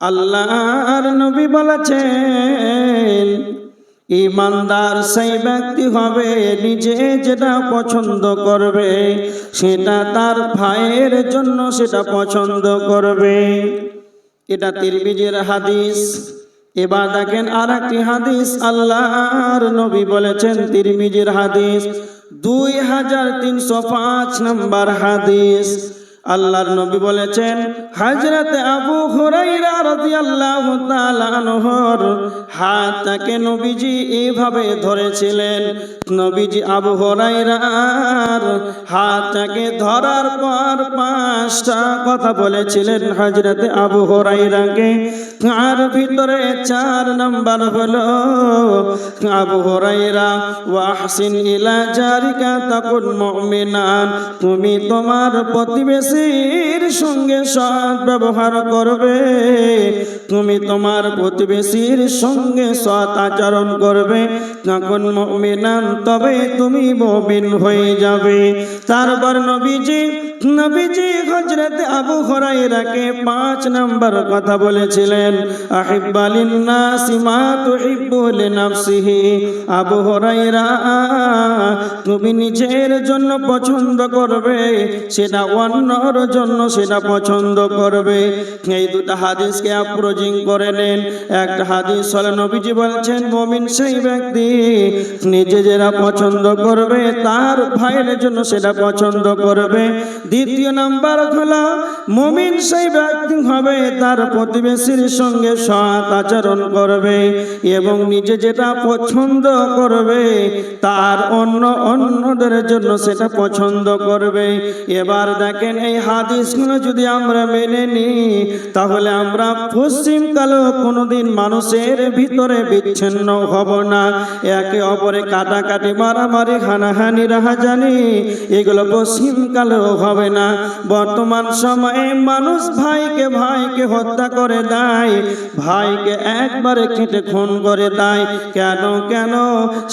আল্লাহর নবী বলেছেন, ঈমানদার সেই ব্যক্তি হবে নিজে যেটা পছন্দ করবে সেটা তার ভাইয়ের জন্য সেটা পছন্দ করবে। এটা তিরমিজির হাদিস। এবার দেখেন আর একটি হাদিস, আল্লাহর নবী বলেছেন, তিরমিজির হাদিস 2305 নম্বর হাদিস। আল্লাহর নবী বলেছেন, হযরতে আবু হুরায়রা রাদিয়াল্লাহু তাআলা আনহুর হাতটাকে নবীজি এইভাবে ধরেছিলেন। নবীজি আবু হুরায়রার হাতটাকে ধরার পর 5টা কথা বলেছিলেন হযরতে আবু হুরায়রাকে। আর ভিতরে 4 নাম্বার হলো, আবু হুরায়রা ওয়াহসিন ইলা জারিকা তাকুন মুমিনান, তুমি তোমার প্রতিবেশীর সঙ্গে সৎ ব্যবহার করবে, তুমি তোমার প্রতিবেশীর সঙ্গে সৎ আচরণ করবে, তখন মুমিনান, তবে তুমি মুমিন হয়ে যাবে। তারপর নবীজি হযরত আবু হুরায়রাকে 5 নাম্বার কথা বলেছিলেন, আহিব্বা লিন-নাসি মা তুহিব্বু লিনাফসিহি। আবু হুরায়রা, তুমি নিজের জন্য পছন্দ করবে সেটা অন্যর জন্য সেটা পছন্দ করবে। এই দুটো হাদিসকে অ্যাপ্রোচিং করে নেন। একটা হাদিস হলো, নবীজি বলছেন, মুমিন সেই ব্যক্তি নিজে যেটা পছন্দ করবে তার ভাইয়ের জন্য সেটা পছন্দ করবে। দ্বিতীয় নাম্বার হলো, মুমিন সেই ব্যক্তি হবে তার প্রতিবেশীর সঙ্গে সৎ আচরণ করবে এবং নিজে যেটা পছন্দ করবে তার অন্যদের জন্য সেটা পছন্দ করবে। এবার দেখেন, এই হাদিসগুলো যদি আমরা মেনে নিই তাহলে আমরা পশ্চিমকালেও কোনোদিন মানুষের ভিতরে বিচ্ছিন্ন হব না। একে অপরে কাটাকাটি, মারামারি, হানাহানি, রাহাজানি এগুলো পশ্চিমকালেও হবে না। বর্তমান সময়ে মানুষ ভাইকে হত্যা করে দেয়, ভাইকে একবারে কেটে খুন করে দেয়। কেন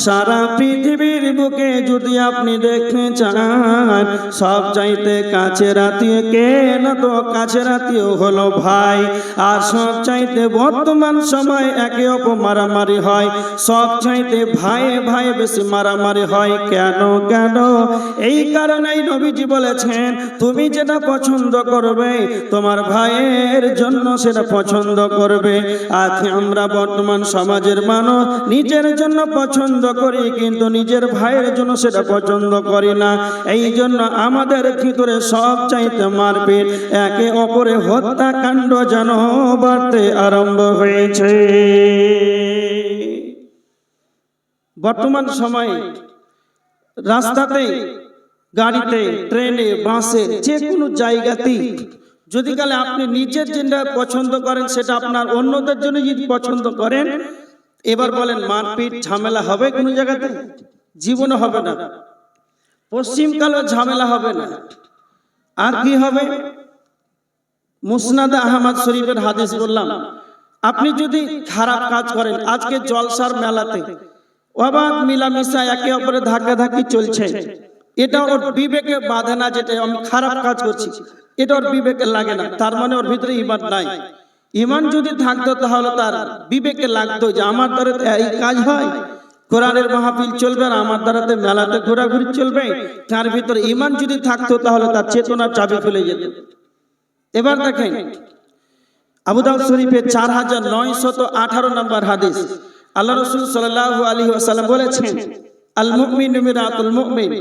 সারা পৃথিবীর বুকে যদি আপনি দেখতে চান, সব চাইতে কাছের আত্মীয় কে না, তো কাছের আত্মীয় হলো ভাই। আর সব চাইতে বর্তমান সময় একে অপর মারামারি হয়, সব চাইতে ভাই বেশি মারামারি হয়। কেন এই কারণেই নবীজি বলেছেন, তুমি যেটা পছন্দ করবে তোমার ভাইয়ের জন্য সেটা পছন্দ করবে। আজ আমরা বর্তমান সমাজের মানুষ নিজের জন্য পছন্দ করি কিন্তু নিজের ভাইয়ের জন্য সেটা পছন্দ করি না। এই জন্য আমাদের ভিতরে সব চাইতে মারপিট, একে অপরে হত্যাকাণ্ড যেন বাড়তে আরম্ভ হয়েছে। বর্তমান সময়ে রাস্তাতে, গাড়িতে, ট্রেনে, বাসে, যে কোনো জায়গাতেই যদি কালে আপনি নিজের যেটা পছন্দ করেন সেটা আপনার অন্যদের জন্য যদি পছন্দ করেন, এবার বলেন মারপিট ঝামেলা হবে কোনো জায়গাতে? জীবনে হবে না। পশ্চিমকালেও ঝামেলা হবে না। আর কি হবে? মুসনাদে আহমদ শরীফের হাদিস বললাম, আপনি যদি খারাপ কাজ করেন, আজকে জলসার মেলাতে অবাধ মিলামিশা একে অপরে ধাক্কাধাক্কি চলছে, এটা ওর বিবেকে বাধে না, যেটা আমি খারাপ কাজ করছি এটা ওর বিবেকে লাগে না, তার মানে ওর ভিতরে ঈমান নাই। ঈমান যদি থাকতো তাহলে তার বিবেকে লাগতো যে আমার দ্বারা এই কাজ হয়, কোরআনের মাহফিল চলবে আর আমার দ্বারাতে মেলাতে ঘোরাঘুরি চলবে। তার ভিতরে ঈমান যদি থাকতো তাহলে তার চেতনার চাবি খুলে যেত। এবার দেখেন, আবু দাউদ শরীফের 4918 নম্বর হাদিস, আল্লাহ রাসূল সাল্লাল্লাহু আলাইহি ওয়াসাল্লাম বলেছেন, আল মুমিনু মিরাতুল মুমিন,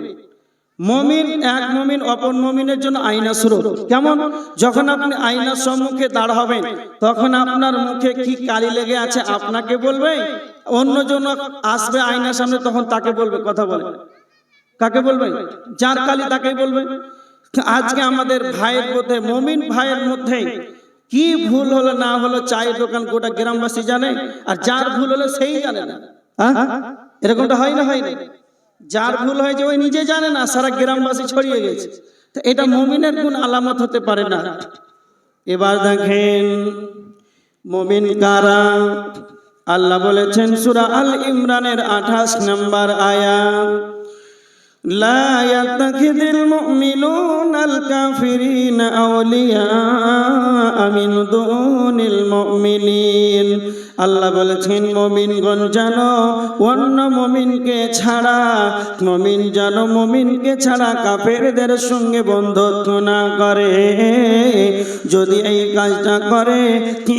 মুমিন এক মুমিন অপর মুমিনের জন্য আয়না স্বরূপ। কেমন? যখন আপনি আয়নার সম্মুখে দাঁড় হবেন তখন আপনার মুখে কি কালি লেগে আছে আপনাকে বলবে, অন্যজন আসবে আয়নার সামনে তখন তাকে বলবে, কথা বলে কাকে বলবে? যার কালি তাকেই বলবে। আজকে আমাদের ভাইয়ের মধ্যে, মুমিন ভাইয়ের মধ্যে কি ভুল হলো না হলো চায়ের দোকান গোটা গ্রামবাসী জানে, আর যার ভুল হলো সেই জানে না। এরকমটা হয় না? হয় না? যার ভুল হয়েছে ওই নিজে জানে না, সারা গ্রামবাসী ছড়িয়ে গেছে। তো এটা মুমিনের গুণ আলামত হতে পারে না। এবার দেখেন মুমিন কারা? আল্লাহ বলেছেন সূরা আল ইমরানের 28 নম্বর আয়াত, لا يتخذ المؤمنون الكافرين أولياء من دون المؤمنين আল্লাহ বলেছেন মুমিনগণ জানো অন্য মুমিনকে ছাড়া কাফেরদের সঙ্গে বন্ধুত্ব না করে। যদি এই কাজটা করে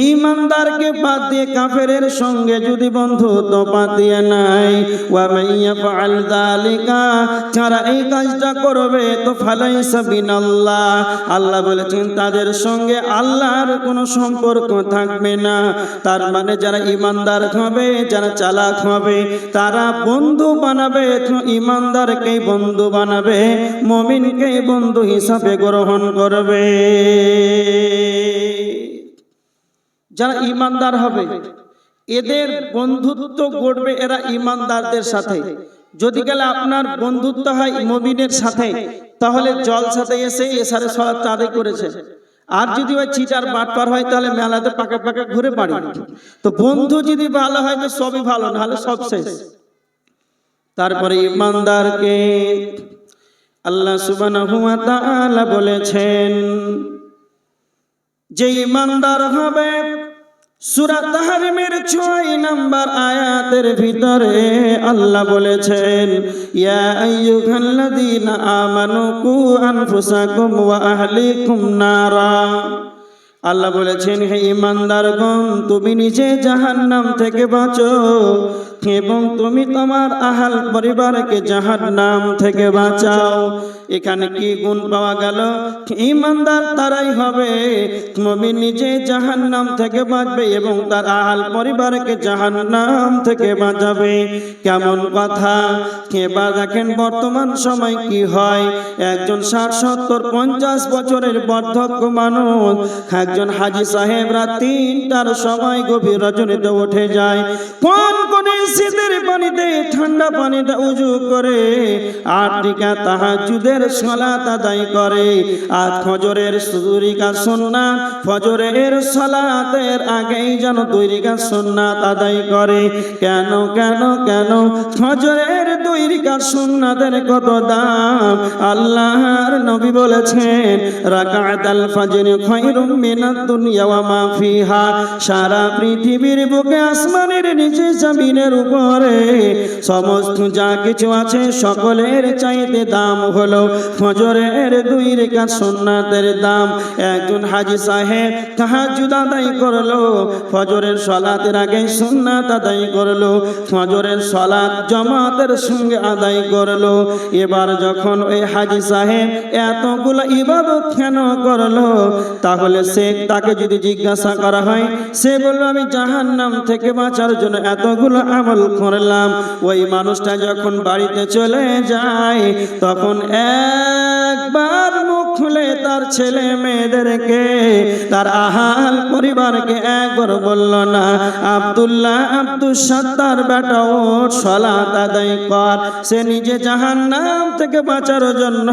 ঈমানদারকে বাদ দিয়ে কাফেরের সঙ্গে যদি বন্ধুত্ব পাতিয়ে নাই, ওয়া মাইয়া ফাআল যালিকা, যারা এই কাজটা করবে তো ফালাইসা বিনাল্লাহ, আল্লাহ বলেছেন তাদের সঙ্গে আল্লাহর কোনো সম্পর্ক থাকবে না। তার মানে যারা ঈমানদার হবে, যারা চালাক হবে, তারা বন্ধু বানাবে, ঈমানদারকেই বন্ধু বানাবে, মুমিনকেই বন্ধু হিসাবে গ্রহণ করবে। যারা ঈমানদার হবে এদের বন্ধুত্ব গড়বে এরা ঈমানদারদের সাথে। যদি গেলে আপনার বন্ধুত্ব হয় মুমিনের সাথে, তাহলে জলসাতে এসে এসারে সালাত আদায় করেছে। আর যদি ওই চিটার বাটপার হয় তাহলে মেলাতে পাকা পাকা ঘুরে বাড়ি। তো বন্ধু যদি ভালো হয় তো সবই ভালো, নাহলে সব শেষ। তারপরে ঈমানদারকে আল্লাহ সুবহানাহু ওয়া তাআলা বলেছেন যে ঈমানদার হবে, সূরা তাহরিমের 6 নম্বর আয়াতের ভিতরে আল্লাহ বলেছেন ইয়া আইয়ুহাল্লাযীনা আমানু কু আনফুসাকুম ওয়া আহলিকুম নারা। আল্লাহ বলেছেন হে ঈমানদারগণ, তুমি নিজে জাহান্নাম থেকে বাঁচো এবং তুমি তোমার আহাল পরিবারকে জাহান্নাম থেকে বাঁচাও। এখানে কি গুণ পাওয়া গেল? ঈমানদার তারাই হবে মুমিন নিজে জাহান্নাম থেকে বাঁচবে এবং তার আহাল পরিবারকে জাহান্নাম থেকে বাঁচাবে। কেমন কথা! এবার দেখেন বর্তমান সময় কি হয়, একজন 60-70-50 বছরের বার্ধক্য মানুষ, একজন হাজী সাহেবরা 3টার সময় গভীর রজনীতে উঠে যায়, কোন শীতের পানিতে ঠান্ডা পানিতে উজু করে 8 রাকাত তাহাজ্জুদের সালাত আদায় করে। আর ফজরের 2 রাকাত সুন্নাত, ফজরের সালাতের আগেই যেন 2 রাকাত সুন্নাত আদায় করে। কেন কেন কেন ফজরের 2 রাকাত সুন্নাতের কত দাম! আল্লাহর নবী বলেছেন রাকাতাল ফজর খায়রুম মিনাদ দুনিয়া ওয়া মা ফিহা। সারা পৃথিবীর বুকে আসমানের নিচে জমিনের উপরে সমস্ত যা কিছু আছে সকলের চাইতে দাম হলো ফজরের 2 রাকাত সুন্নাতের দাম। একজন হাজী সাহেব তাহাজ্জুদ আদায় করলো, ফজরের সালাতের আগে সুন্নাত আদায় করলো, ফজরের সালাত জামাতের সঙ্গে আদায় করলো। এবার যখন ওই হাজী সাহেব এতগুলো ইবাদত কেন করলো, তাহলে তাকে যদি জিজ্ঞাসা করা হয়, সে বলল আমি জাহান্নাম থেকে বাঁচার জন্য এতগুলো আমল করলাম। ওই মানুষটা যখন বাড়িতে চলে যায় তখন একবার মুখ খুলে তার ছেলে মেয়েদেরকে, তার আহাল পরিবারকে একবার বলল না আব্দুল্লাহ আব্দুস সাত্তার বেটা ওঠ সালাত আদায় কর। সে নিজে জাহান্নাম থেকে বাঁচার জন্য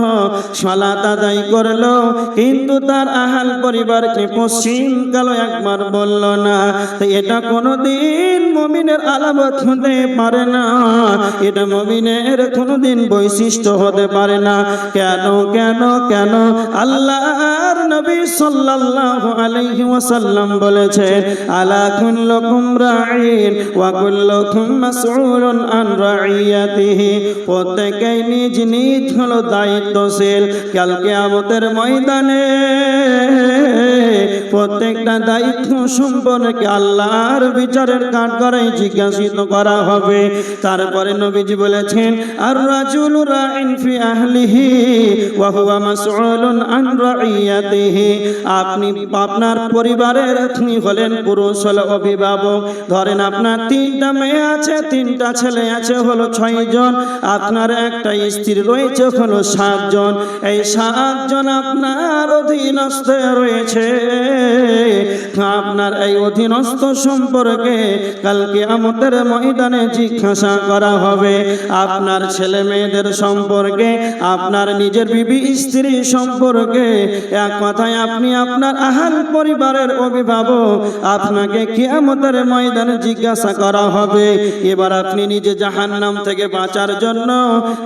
সালাত আদায় করলো, কিন্তু তার আহাল পরিবারকে পশ্চিম কালো একবার বলল না। এটা কোনোদিন মুমিনের আলামত হতে পারে না, এটা মুমিনের কোনোদিন বৈশিষ্ট্য হতে পারে না। কেন কেন কেন? আল্লাহর নবী সাল্লাল্লাহু আলাইহি ওয়াসাল্লাম বলেছেন আলা কুল্লুকুম রাঈন ওয়া কুল্লুকুম মাসউলুন আন রাইয়াতিহি। প্রত্যেকেই নিজ নিজ হলো দায়িত্বশীল। কাল কিয়ামতের ময়দানে প্রত্যেকটা দায়িত্ব সম্পর্কে আল্লাহর বিচারের কাঠগড়ায় জিজ্ঞাসিত করা হবে। তারপরে নবীজি বলেছেন আর রাজুলু রাইন ফি আহলিহি ওয়া হুয়া মাসউলুন আন রাইয়াতিহি। আপনি আপনার পরিবারের আপনি হলেন পুরুষ, হলো অভিভাবক। ধরেন আপনার 3টা মেয়ে আছে, 3টা ছেলে আছে, হলো 6 জন। আপনার একটা স্ত্রী রয়েছে, হলো 7 জন। এই 7 জন আপনার অধীনস্থ রয়েছে। আপনার এই অধীনস্থ সম্পর্কে কাল কিয়ামতের ময়দানে জিজ্ঞাসা করা হবে। আপনার ছেলে মেয়েদের সম্পর্কে, আপনার নিজের বিবি স্ত্রী সম্পর্কে সম্পর্কে, এক কথায় আপনি আপনার আহাল পরিবারের অভিভাবক, আপনাকে কিয়ামতের ময়দানে জিজ্ঞাসা করা হবে। এবার আপনি নিজে জাহান্নাম থেকে বাঁচার জন্য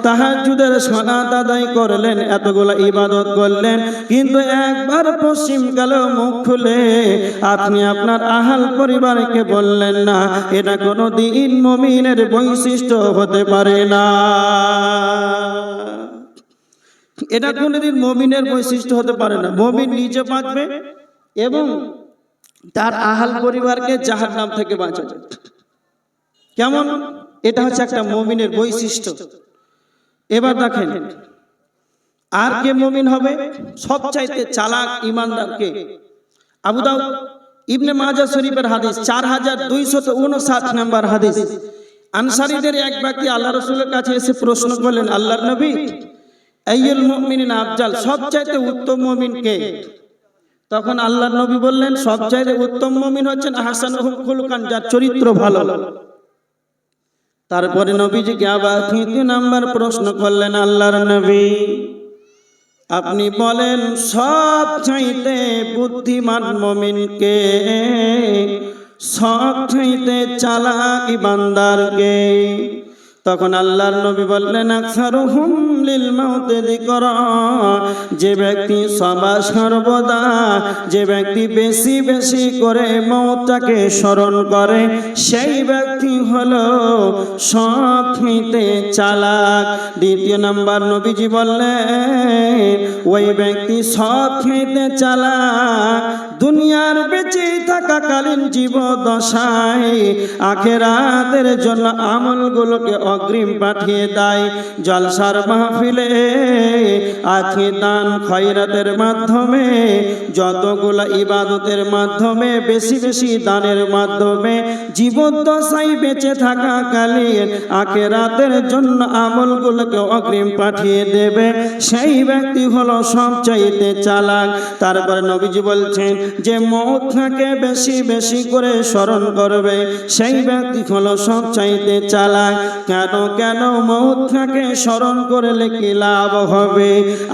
তাহাজ্জুদের সালাত আদায় করলেন, এতগুলো ইবাদত করলেন, কিন্তু একবার পশ্চিমকালে মুখ খুলে আপনি আপনার আহাল পরিবারকে বললেন না। এটা কোনোদিন মুমিনের বৈশিষ্ট্য হতে পারে না। এটা কোনোদিন মুমিনের বৈশিষ্ট্য হতে পারে না। মুমিন নিজে বাঁচবে এবং তার আহাল পরিবারকে জাহান্নাম থেকে বাঁচাবে। কেমন? এটা হচ্ছে একটা মুমিনের বৈশিষ্ট্য। এবার দেখেন আর কে মুমিন হবে? সবচাইতে চালাক ঈমানদার কে? আবু দাউদ ইবনে মাজাহ শরীফের হাদিস 4259 নম্বর হাদিস। আনসারীদের এক ব্যক্তি আল্লাহ রাসূলের কাছে এসে প্রশ্ন করলেন, আল্লাহর নবী, আইয়ুল মুমিনিনা আফজাল, সবচাইতে উত্তম মুমিন কে? তখন আল্লাহর নবী বললেন, সবচাইতে উত্তম মুমিন হচ্ছেন আহসানুহুম খুলুকান, যার চরিত্র ভালো। তারপরে নবীজিকে আবার 3 নাম্বার প্রশ্ন করলেন, আল্লাহর নবী আপনি বলেন সবচাইতে বুদ্ধিমান মুমিন কে? সবচাইতে চালাক ঈমানদার কে? তখন আল্লাহর নবী বললেন, আকসারুহুম লিল মাউতি যিকরা, যে ব্যক্তি সর্বদা, যে ব্যক্তি বেশি বেশি করে মওতটাকে স্মরণ করে, সেই ব্যক্তি হলো সবচেয়ে চালাক। 2 নাম্বার নবীজি বললেন, ওই ব্যক্তি সবচেয়ে চালাক দুনিয়ার বেঁচে থাকাকালীন জীবদশায় আখিরাতের জন্য আমলগুলোকে অগ্রিম পাঠিয়ে দেয়। জলসার মাহফিলে আজকে দান খয়রাতের মাধ্যমে, যতগুলো ইবাদতের মাধ্যমে, বেশি বেশি দানের মাধ্যমে জীবদ্দশায় বেঁচে থাকাকালীন আখিরাতের জন্য আমলগুলোকে অগ্রিম পাঠিয়ে দেবে, সেই ব্যক্তি হলো সবচাইতে চালাক। তারপরে নবীজি বলছেন, যে মওতকে বেশি বেশি করে স্মরণ করবে, সেই ব্যক্তি হলো সবচাইতে চালাক। কেন মওতকে স্মরণ করলে কি লাভ হবে?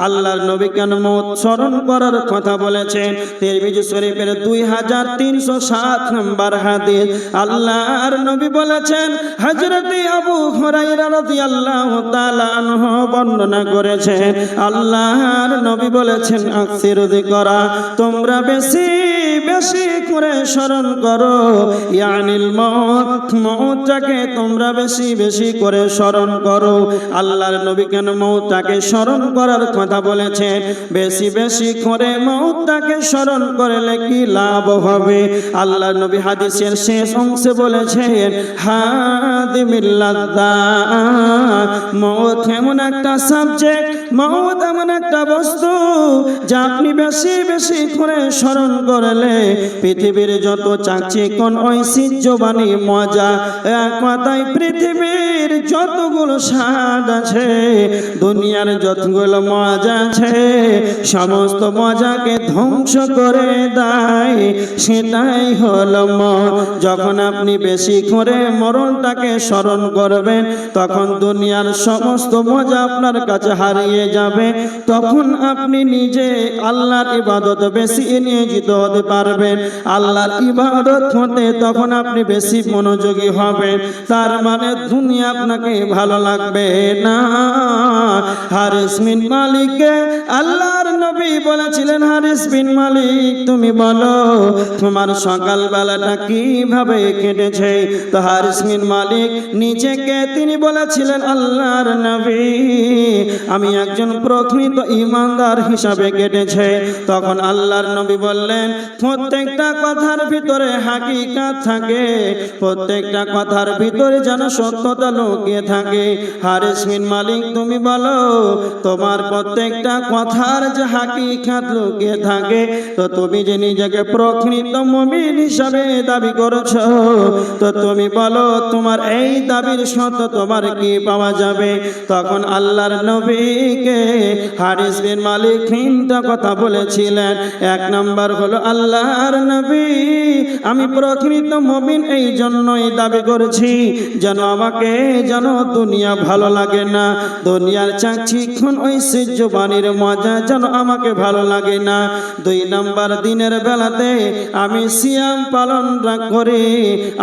আল্লাহর নবী কেন মওত স্মরণ করার কথা বলেছেন? তিরমিজি শরীফের 2307 নম্বর হাদিস। আল্লাহর নবী বলেছেন, হযরত আবু হুরায়রা রাদিয়াল্লাহু তাআলা আনহু বর্ণনা করেছেন, আল্লাহর নবী বলেছেন, আকসিরু যিকরা, তোমরা বেশি বেশি করে স্মরণ করো, ইয়ানিল মওত, মওতটাকে তোমরা বেশি বেশি করে স্মরণ করো। আল্লাহর নবী কেন মওতটাকে স্মরণ করার কথা বলেছেন? বেশি বেশি করে মওতটাকে স্মরণ করলে কি লাভ হবে? আল্লাহর নবী হাদিসের শেষ অংশে বলেছেন, হাদিমিল লাযযাত, মওত এমন একটা সাবজেক্ট, মওত এমন একটা বস্তু যা আপনি বেশি বেশি করে স্মরণ করলে পৃথিবীর যত চাকচিক্যন ঐশ্বর্যবাণী মজা, এক কথায় পৃথিবীর যতগুলো স্বাদ আছে, দুনিয়ার যতগুলো মজা আছে, সমস্ত মজাকে ধ্বংস করে দেয়। সেটাই হলো মওত। যখন আপনি বেশি করে মরণটাকে স্মরণ করবেন, তখন দুনিয়ার সমস্ত মজা আপনার কাছে হারিয়ে যাবে। তখন আপনি নিজে আল্লাহর ইবাদত বেশি নিয়োজিত হতে পারবেন। আল্লাহর ইবাদত হতে তখন আপনি বেশি মনোযোগী হবেন। তার মানে দুনিয়া আপনাকে ভালো লাগবে না। হারিস বিন মালিককে আল্লাহর নবী বলেছিলেন, হারিস বিন মালিক তুমি বলো তোমার সকাল বেলাটা কিভাবে কেটেছে? তো হারিস বিন মালিক নিজেকে তিনি বলেছিলেন, আল্লাহর নবী আমি একজন প্রকৃত ঈমানদার হিসাবে কেটেছে। তখন আল্লাহর নবী বললেন, প্রত্যেকটা কথার ভিতরে হাকিকাত থাকে, প্রত্যেকটা কথার ভিতরে যেন সত্যতা লুকিয়ে থাকে। হারিস বিন মালিক তুমি বলো তোমার প্রত্যেকটা কথার যে হাকিকাত লুকিয়ে থাকে, তো তুমি যে নিজেকে প্রকৃত মুমিন হিসাবে দাবি করছো, তো তুমি বলো তোমার এই দাবির সত্য তোমার কি পাওয়া যাবে? তখন আল্লাহর নবীকে হারিস বিন মালিক 3টা কথা বলেছিলেন। 1 নাম্বার হলো, আল্লাহর নবী আমি প্রকৃত মুমিন এই জন্যই দাবি করছি যেন আমাকে যেন দুনিয়া ভালো লাগে না, দুনিয়ার চাকচিক্ষণ ঐশ্বর্যবাণীর মজা যেন আমাকে ভালো লাগে না। 2 নাম্বার দিনের বেলাতে আমি সিয়াম পালন করি,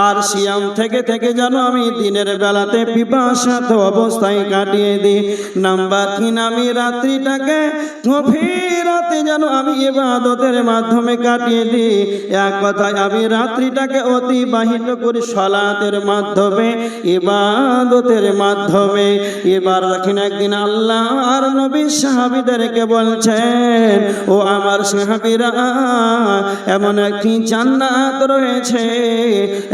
আর সিয়াম থেকে থেকে যেন আমি দিনের বেলাতে পিপাসার্ত অবস্থায় কাটিয়ে দিই। নাম্বার 3, আমি রাত্রিটাকে গভীর রাতে যেন আমি ইবাদতের মাধ্যমে কাটিয়ে দিই। এক কথায় আমি রাত্রিটাকে অতিবাহিত করি সালাতের মাধ্যমে, ইবাদতের মাধ্যমে। এবার দেখেন একদিন আল্লাহ আর নবী সাহাবীদেরকে বলছেন, ও আমার সাহাবীরা, এমন একটি জান্নাত রয়েছে,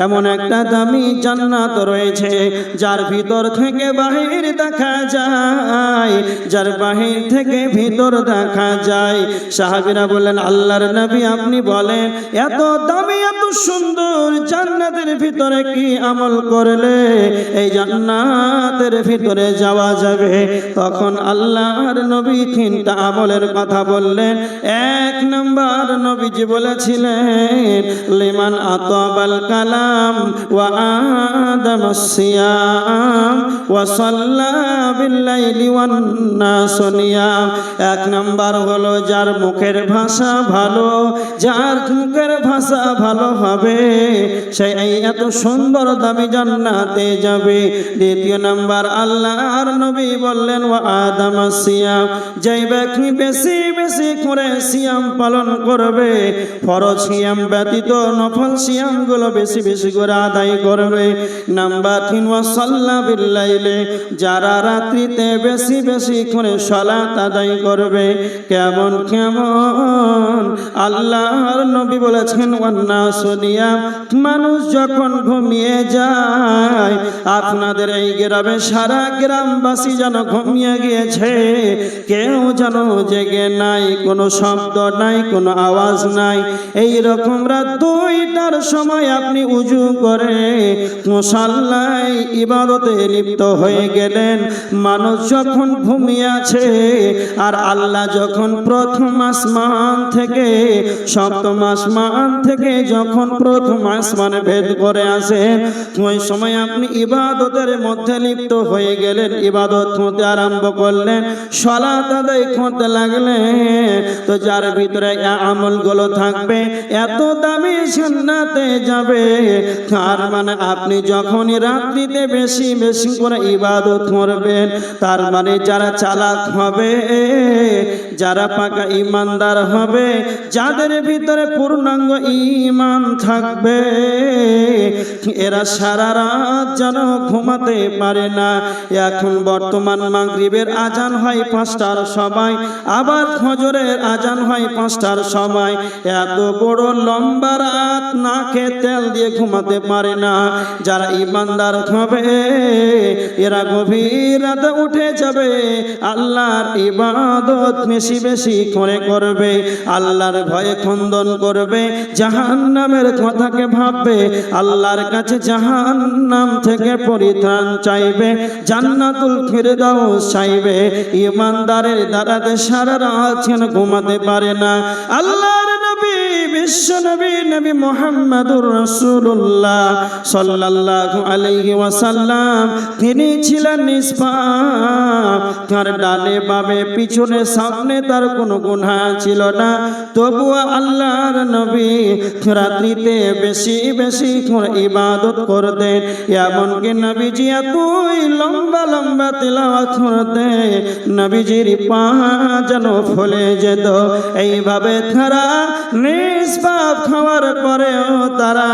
এমন একটা দামি জান্নাত রয়েছে যার ভিতর থেকে বাহির দেখা যায়, যার বাহির থেকে ভিতর দেখা যায়। সাহাবীরা বললেন, আল্লাহর নবী আপনি বলেন, এত দামি এত সুন্দর জান্নাতের ভিতরে কি আমল করলে এই জান্নাতের ভিতরে যাওয়া যাবে? তখন আল্লাহর নবী 3টা আমলের কথা বললেন। 1 নাম্বার নবীজি বলেছিলেন, লিমান আতাবাল কালাম ওয়া আদামাস সিয়াম ওয়া সাল্লা বিল লাইলি ওয়ান নাস নিয়াম। 1 নাম্বার হলো যার মুখের ভাষা ভালো, যার মুখের ভাষা ভালো হবে সে এই এত সুন্দর দামি জান্নাতে যাবে। 2 নাম্বার আল্লাহর নবী বললেন, ওয়া আদামাস সিয়াম, যে ব্যক্তি বেশি বেশি করে সিয়াম পালন করবে, ফরজ সিয়াম ব্যতীত নফল সিয়ামগুলো বেশি বেশি করে আদায় করবে। নাম্বার 3, ওয়া সাল্লা বিল লাইলি, যারা রাত্রিতে বেশি বেশি করে সালাত আদায় করবে। কেমন কেমন? আল্লাহর নবী বলেছেন, ওয়ান নাস নিয়াম, মানুষ যখন ঘুমিয়ে যায়, আপনাদের এই গ্রামে সারা গ্রামবাসী যেন ঘুমিয়ে গিয়েছে, কেউ যেন জেগে নাই, কোনো শব্দ নাই, কোনো আওয়াজ নাই। এই রকম রাত 2টার সময় আপনি উজু করে মুসাল্লায় ইবাদতে লিপ্ত হয়ে গেলেন। মানুষ যখন ঘুমিয়ে আছে আর আল্লাহ যখন প্রথম আসমান থেকে সপ্তম আসমান থেকে যখন প্রথম আসমানে ভেদ করে আসেন, ওই সময় আপনি ইবাদতের মধ্যে লিপ্ত হয়ে গেলেন, ইবাদত করতে আরম্ভ করলেন, সালাত আদায় করতে লাগলেন। তো যার ভিতরে আমলগুলো থাকবে এত দামি জান্নাতে যাবে। তার মানে আপনি যখনই রাত্রিতে বেশি বেশি করে ইবাদত করবেন, তার মানে যারা চালাক হবে, যারা পাকা ইমানদার হবে, যাদের ভিতরে পূর্ণাঙ্গ ঈমান থাকবে, এরা সারা রাত যেন ঘুমাতে পারে না। এখন বর্তমান মাগরিবের আজান হয় 5টার সময়, আবার ফজরের আজান হয় 5টার সময়। এত বড় লম্বা রাত না খেয়ে তেল দিয়ে ঘুমাতে পারে না। যারা ইমানদার হবে এরা গভীর রাতে উঠে যাবে, আল্লাহর ইবাদত বেশি বেশি করে করবে, আল্লাহর ভয়ে খন্দন করবে, জাহান্নামের কথাকে ভাববে, আল্লাহর কাছে জাহান্নাম থেকে পরিত্রাণ চাইবে, জান্নাতুল ফিরদাউস চাইবে। ইমানদারের দ্বারাতে সারা রাত ঘুমাতে পারে না। আল্লাহর নবী বিশ্ব নবী নবী মুহাম্মদুর রাসূলুল্লাহ সাল্লাল্লাহু আলাইহি ওয়াসাল্লাম, তিনি ছিলেন নিষ্পাপ, তার ডানে বামে পিছনে সামনে তার কোনো গুনাহ ছিল না। তবুও আল্লাহর নবী রাত্রিতে বেশি বেশি করে ইবাদত করতেন। এমনকি নবীজি এতই লম্বা লম্বা তিলাওয়াত করতেন, নবীজির পা যেন ফুলে যেত। এইভাবে তারা নিষ্পাপ খাওয়ার পরেও তারা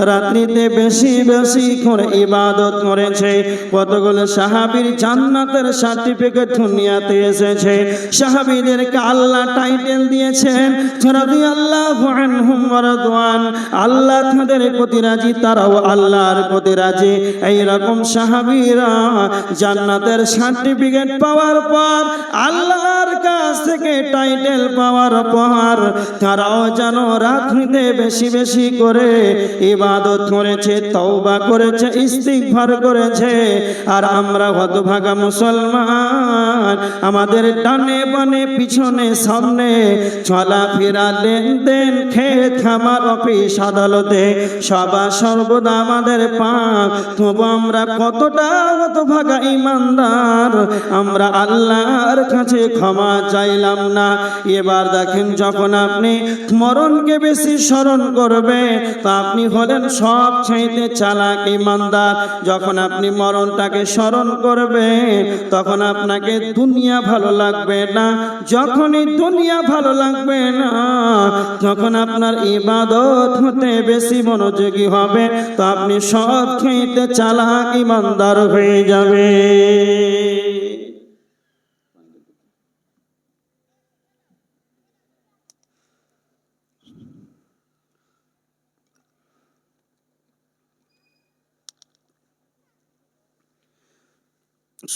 রাত্রিতে বেশি বেশি করে ইবাদত করেছে। কতগুলো সাহাবীর জান্নাতের সার্টিফিকেট দুনিয়াতে এসেছে। সাহাবীদেরকে আল্লাহ টাইটেল দিয়েছেন রাদিয়াল্লাহু আনহুম ওয়া রাদওয়ান, আল্লাহ তাদের প্রতি রাজি, তারাও আল্লাহর প্রতি রাজি। এই রকম সাহাবীরা জান্নাতের সার্টিফিকেট পাওয়ার পর, আল্লাহর কাছ থেকে টাইটেল পাওয়ার পর, তারাও যেন রাত হইতে বেশি বেশি করে ইবাদত করেছে, তওবা করেছে, ইস্তিগফার করেছে। আর আমরা হতভাগা মুসলমান, আমাদের ডানে বামে পিছনে সামনে চলাফেরা, লেনদেন, খেত খামার, অফিস আদালতে সবা সর্বদা আমাদের পাক। তবু আমরা কতটা হতভাগা ঈমানদার, আমরা আল্লাহর কাছে ক্ষমা চাইলাম না। এবার দেখেন, যখন আপনি মরণকে বেশি স্মরণ করবে তা আপনি হলেন সবচাইতে চালাক ঈমানদার। যখন আপনি মরণটাকে স্মরণ করবে তখন আপনাকে দুনিয়া ভালো লাগবে না। যখনই দুনিয়া ভালো লাগবে না তখন আপনার ইবাদত হতে বেশি মনোযোগী হবে, তো আপনি সবচাইতে চালাক ঈমানদার হয়ে যাবে।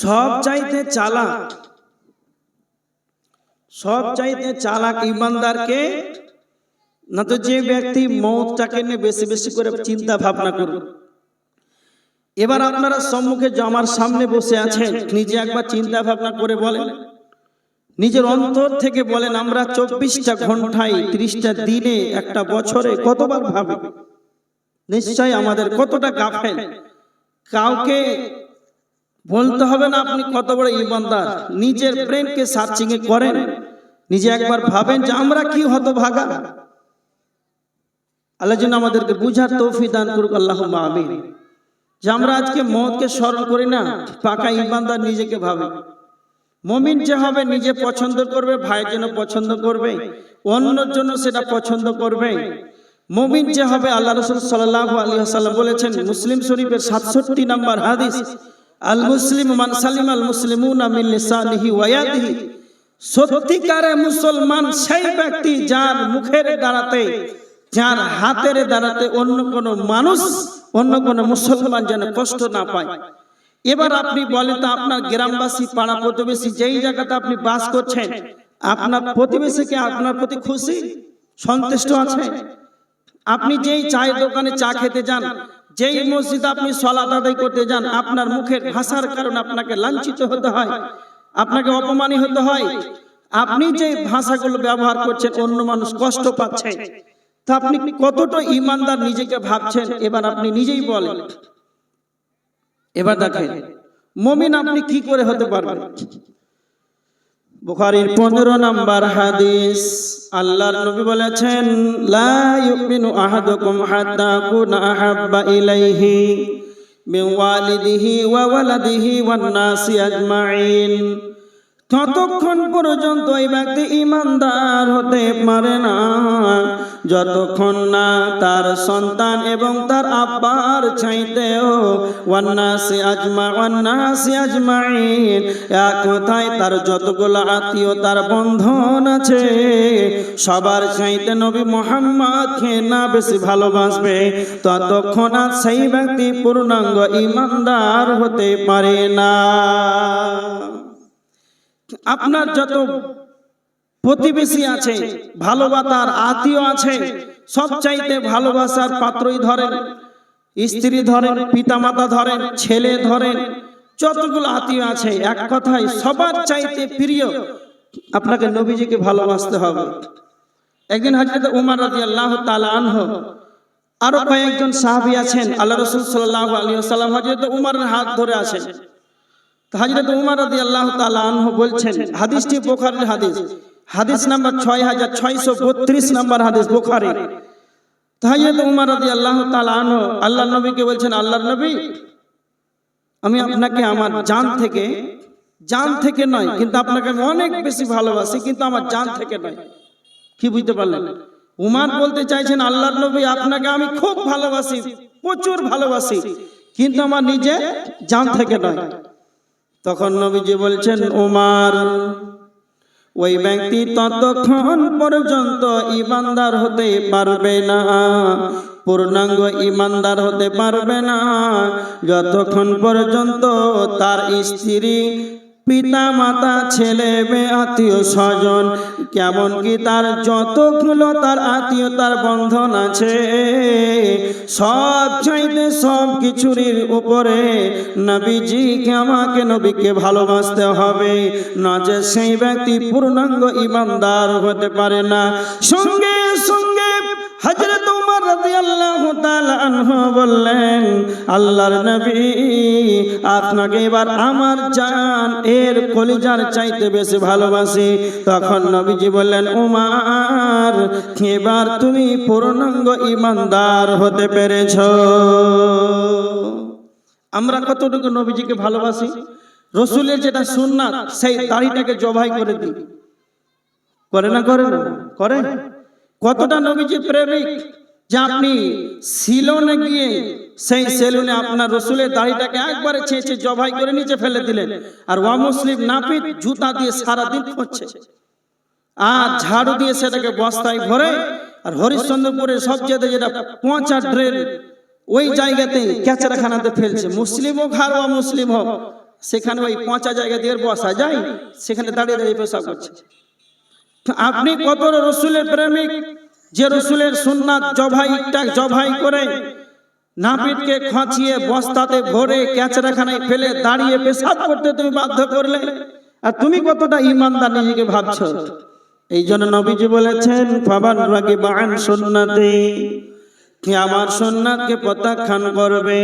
সব চাইতে চালাক ঈমানদারকে না, তো যে ব্যক্তি মৌতটাকে নিয়ে বেশি বেশি করে চিন্তা ভাবনা করবে। এবার আপনারা সম্মুখে আমার সামনে বসে আছেন, নিজে একবার চিন্তা ভাবনা করে বলেন, নিজের অন্তর থেকে বলেন, আমরা 24টা ঘন্টায়, 30টা দিনে, একটা বছরে কতবার ভাবি? নিশ্চয় আমাদের কতটা গাফেল। কাউকে বলতে হবে না আপনি কত বড় ঈমানদার, নিজের ব্রেনকে সার্চিং এ করেন, নিজে একবার ভাবেন যে আমরা কি হতভাগা। আল্লাহ যেন আমাদেরকে বুঝার তৌফিক দান করুক, আল্লাহুম্মা আমিন। যে আমরা আজকে মওতকে স্মরণ করি না, পাকা ঈমানদার নিজেকে ভাবে। মুমিন যে হবে নিজে পছন্দ করবে, ভাইয়ের জন্য পছন্দ করবে, অন্যের জন্য সেটা পছন্দ করবে। মুমিন যে হবে, আল্লাহ রাসূল সাল্লাল্লাহু আলাইহি ওয়াসাল্লাম বলেছেন, মুসলিম শরীফের 67 নম্বর হাদিস, আল মুসলিমু মান সালিমাল মুসলিমুনা মিন লিসানিহি ওয়া ইয়াদিহি। সত্যিকারে মুসলমান সেই ব্যক্তি যার মুখের দ্বারাতে, যার হাতের দ্বারাতে অন্য কোন মানুষ, অন্য কোন মুসলমান যেন কষ্ট না পায়। এবার আপনি বলেন তো, আপনার গ্রামবাসী, পাড়া প্রতিবেশী, যেই জায়গাতে আপনি বাস করছেন, আপনার প্রতিবেশীকে আপনার প্রতি খুশি, সন্তুষ্ট আছে? আপনি যেই চায়ের দোকানে চা খেতে যান, যেই মসজিদে আপনি সালাত আদায় করতে যান, আপনার মুখের ভাষার কারণে আপনাকে লাঞ্ছিত হতে হয়, আপনাকে অপমানিত হতে হয়। আপনি যে ভাষাগুলো ব্যবহার করছেন, অন্য মানুষ কষ্ট পাচ্ছে, তা আপনি কতটা ঈমানদার নিজেকে ভাবছেন? এবার আপনি নিজেই বলেন। এবার দেখেন মুমিন আপনি কি করে হতে পারবেন। বুখারীর 15 নম্বর হাদিস, আল্লাহর নবী বলেছেন, লা ইউমিনু আহাদুকুম হাত্তা কুনা আহাব্বা ইলাইহি মিন ওয়ালিদিহি ওয়া ওয়ালাদিহি ওয়ান নাসি আজমাইন। ততক্ষণ পর্যন্ত এই ব্যক্তি ঈমানদার হতে পারে না যতক্ষণ না তার সন্তান এবং তার আব্বার চাইতেও ওয়ান নাসি আজমাইন, এক কথায় তার যতগুলো আত্মীয়, তার বন্ধন আছে, সবার চাইতে নবী মুহাম্মদকে না বেশি ভালোবাসবে, ততক্ষণ আর সেই ব্যক্তি পূর্ণাঙ্গ ঈমানদার হতে পারে না। আপনার যত প্রতিবেশী আছে, ভালোবাসার আত্মীয় আছে, সব চাইতে ভালোবাসার পাত্রই ধরেন, স্ত্রী ধরেন, পিতামাতা ধরেন, ছেলে ধরেন, যতগুলো আত্মীয় আছে, এক কথায় সবার চাইতে প্রিয় আপনাকে নবীজিকে ভালোবাসতে হবে। একদিন হযরত উমর রাদিয়াল্লাহু তাআলা আনহু, আরো কয়েকজন সাহাবী আছেন, আল্লাহ রাসূল সাল্লাল্লাহু আলাইহি ওয়াসাল্লাম হযরত উমরের হাত ধরে আছেন। হযরত উমর রাদিয়াল্লাহু তাআলা আনহু বলছেন, হাদিসটি বুখারীর হাদিস, হাদিস নাম্বার 6632 নম্বর হাদিস বুখারীর। হযরত উমর রাদিয়াল্লাহু তাআলা আনহু আল্লাহর নবীকে বলছেন, আল্লাহর নবী, আমি আপনাকে আমার জান থেকে নয়, কিন্তু আপনাকে আমি অনেক বেশি ভালোবাসি, কিন্তু আমার জান থেকে নয়। কি বুঝতে পারলেন? উমর বলতে চাইছেন, আল্লাহর নবী, আপনাকে আমি খুব ভালোবাসি, প্রচুর ভালোবাসি, কিন্তু আমার নিজে জান থেকে নয়। তখন নবীজি বলছেন, উমর, ওই ব্যক্তি ততক্ষণ পর্যন্ত ঈমানদার হতে পারবে না, পূর্ণাঙ্গ ঈমানদার হতে পারবে না, যতক্ষণ পর্যন্ত তার স্ত্রী, পিতা মাতা, ছেলে মেয়ে, আত্মীয় স্বজন, কেমন কি তার যতগুলো তার আত্মীয়তার বন্ধন আছে সব চাইতে সব কিছুর উপরে নবীজিকে আমাকে নবীকে ভালোবাসতে হবে, নচেৎ সেই ব্যক্তি পূর্ণাঙ্গ ঈমানদার হতে পারে না। সঙ্গে সঙ্গে হযরত উমর রাদিয়াল্লাহু তাআলা আনহু বললেন, আল্লাহর নবী আপনাকে এবার আমার জান এর কলিজার চাইতে বেশি ভালোবাসি। তখন নবীজি বললেন, উমর এবার তুমি পূর্ণাঙ্গ ঈমানদার হতে পেরেছো। আমরা কতটুকু নবীজিকে ভালোবাসি? রসুলের যেটা সুন্নাত সেই দাড়িটাকে জবাই করে দিই, করে না করে না করে? কতটা নবীজির প্রেমিক যে আপনি সিলনে গিয়ে সেই সেলুনে আপনার রসুলের দাড়িটাকে একবারে ছেঁচে জবাই করে নিচে ফেলে দিলেন, আর অমুসলিম নাপিত জুতা দিয়ে সারাদিন খুঁজছে আর ঝাড়ু দিয়ে সেটাকে বস্তায় ভরে, আর হরিশ্চন্দ্রপুরের সবচেয়ে যেটা পচা ড্রেন ওই জায়গাতে ক্যাচরাখানাতে ফেলছে। মুসলিম হোক আর অমুসলিম হোক, সেখানে ওই পচা জায়গা দিয়ে বসা যায়, সেখানে দাঁড়িয়ে দাঁড়িয়ে পেশাব করছে। আপনি কত রসুলের প্রেমিক যে রসুলের সুন্নাত জবাই করে নাপিতকে খাঁচিয়ে বস্তাতে ভরে ক্যাচরাখানায় ফেলে দাঁড়িয়ে পেশাব করতে তুমি বাধ্য করলে, আর তুমি কতটা ঈমানদার নিজেকে ভাবছো? এই জন্য নবীজি বলেছেন, ফামান রাগিবা আন সুন্নতি, কি আমার সুন্নাতকে প্রত্যাখ্যান করবে,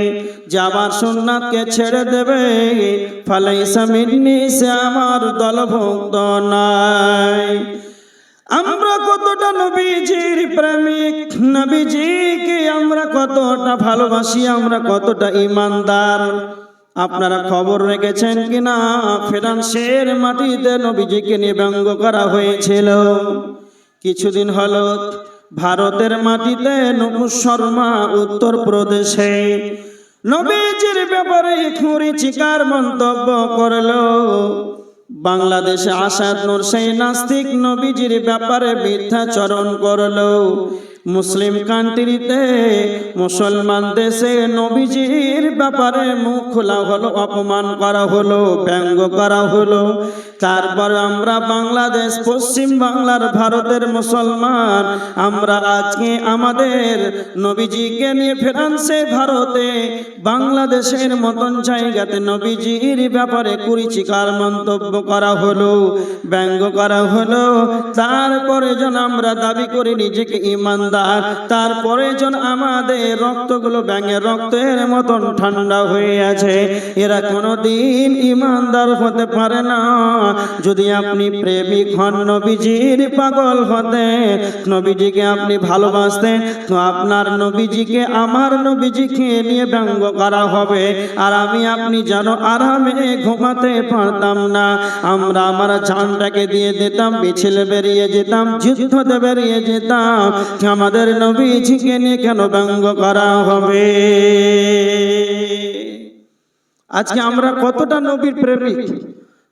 যে আমার সুন্নাতকে ছেড়ে দেবে, ফালাইসা মিন্নি, সে আমার দলভুক্ত নয়। আমরা কতটা নবীজির প্রেমিক, নবীজিকে আমরা কতটা ভালোবাসি, আমরা কতটা ঈমানদার। আপনারা খবর রেখেছেন কিনা, ফ্রান্সের মাটিতে নবীজিকে নিয়ে ব্যঙ্গ করা হয়েছিল। কিছুদিন হলো ভারতের মাটিতে নূপুর শর্মা উত্তরপ্রদেশে নবীজির ব্যাপারে কুরুচিকর মন্তব্য করলো। বাংলাদেশে আসাদ নূর সেই নাস্তিক নবীজির ব্যাপারে মিথ্যাচরণ করলো। মুসলিম কান্ট্রিতে মুসলমান দেশে নবীজির ব্যাপারে মুখ খোলা হলো, অপমান করা হলো, ব্যঙ্গ করা হলো। তারপর আমরা বাংলাদেশ, পশ্চিম বাংলার ভারতের মুসলমান, আমরা আজকে আমাদের নবীজিকে নিয়ে ফ্রান্সে, ভারতে, বাংলাদেশের মতন জায়গাতে নবীজির ব্যাপারে কুরুচিকর মন্তব্য করা হলো, ব্যঙ্গ করা হলো। তারপরে যেন আমরা দাবি করি নিজেকে ঈমানদার, তারপরে যেন আমাদের রক্তগুলো ব্যাঙের রক্তের মতন ঠান্ডা হয়ে আছে। এরা কোনোদিন ঈমানদার হতে পারে না। যদি আপনি প্রেমিক হন, নবীজির পাগল হতেন, নবীজিকে আপনি ভালোবাসতেন, তো আপনার নবীজিকে আমার নবীজিকে নিয়ে ব্যঙ্গ করা হবে, আর আমি আপনি যেন আরামে ঘুমাতে পারতাম না। আমরা আমার জানটাকে দিয়ে দিতাম, মিছিলে বেরিয়ে যেতাম, যুদ্ধতে বেরিয়ে যেতাম, আমাদের নবীজিকে নিয়ে কেন ব্যঙ্গ করা হবে? আজকে আমরা কতটা নবীর প্রেমিক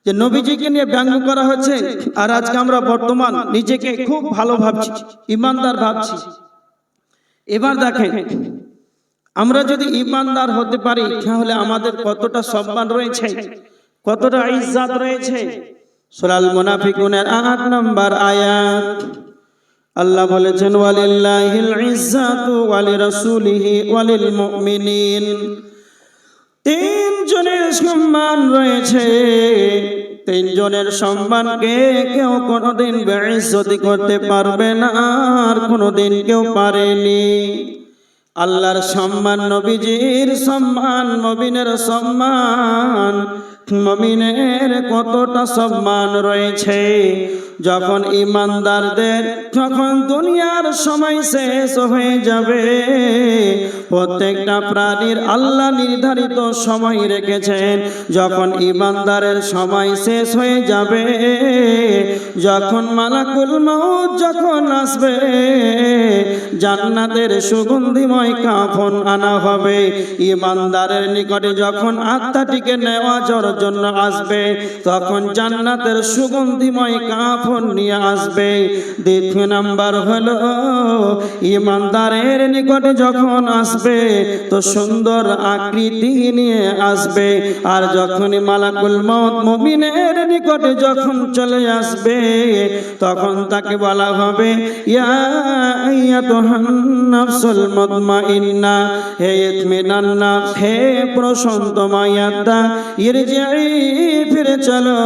যে নবীজিকে নিয়ে ব্যঙ্গ করা হচ্ছে, আর আজকে আমরা বর্তমান নিজেকে খুব ভালো ভাবছি, ঈমানদার ভাবছি। এবার দেখেন, আমরা যদি ঈমানদার হতে পারি তাহলে আমাদের কতটা সম্মান রয়েছে, কতটা ইজ্জত রয়েছে। সূরা আল মুনাফিকুনের 8 নম্বর আয়াত, আল্লাহ বলেছেন, ওয়ালিল্লাহিল ইজ্জাতু ওয়ালিরাসূলিহি ওয়ালিল মুমিনিন। তিনজনের সম্মান রয়েছে, তিনজনের সম্মানকে কেউ কোনোদিন বেইজ্জতি করতে পারবে না, আর কোনোদিন কেউ পারেনি। আল্লাহর সম্মান, নবীজির সম্মান, মুমিনের সম্মান, মুমিনের কতটা সম্মান রয়েছে। যখন ঈমানদারদের, যখন দুনিয়ার সময় শেষ হয়ে যাবে, প্রত্যেকটা প্রাণীর আল্লাহ নির্ধারিত সময় রেখেছেন। যখন ঈমানদারের সময় শেষ হয়ে যাবে, যখন মালাকুল মউত যখন আসবে, জান্নাতের সুগন্ধিময় কাফন আনা হবে। ঈমানদারের নিকটে যখন আত্মাটিকে নেওয়ার জন্য আসবে, তখন জান্নাতের সুগন্ধিময় কাফন কাফন নিয়ে আসবে। দ্বিতীয় নাম্বার হলো ইমানদারের নিকটে যখন আসবে তো সুন্দর আকৃতি নিয়ে আসবে। আর যখনই মালাকুল মউত মুমিনের নিকটে যখন চলে আসবে তখন তাকে বলা হবে ইয়া আইয়াতুহান নাফসুল মুতমাইন্না, হে ইতমিনান নাফস, হে প্রশান্ত মায়াত্মা, ইরজিই, ফিরে চলো,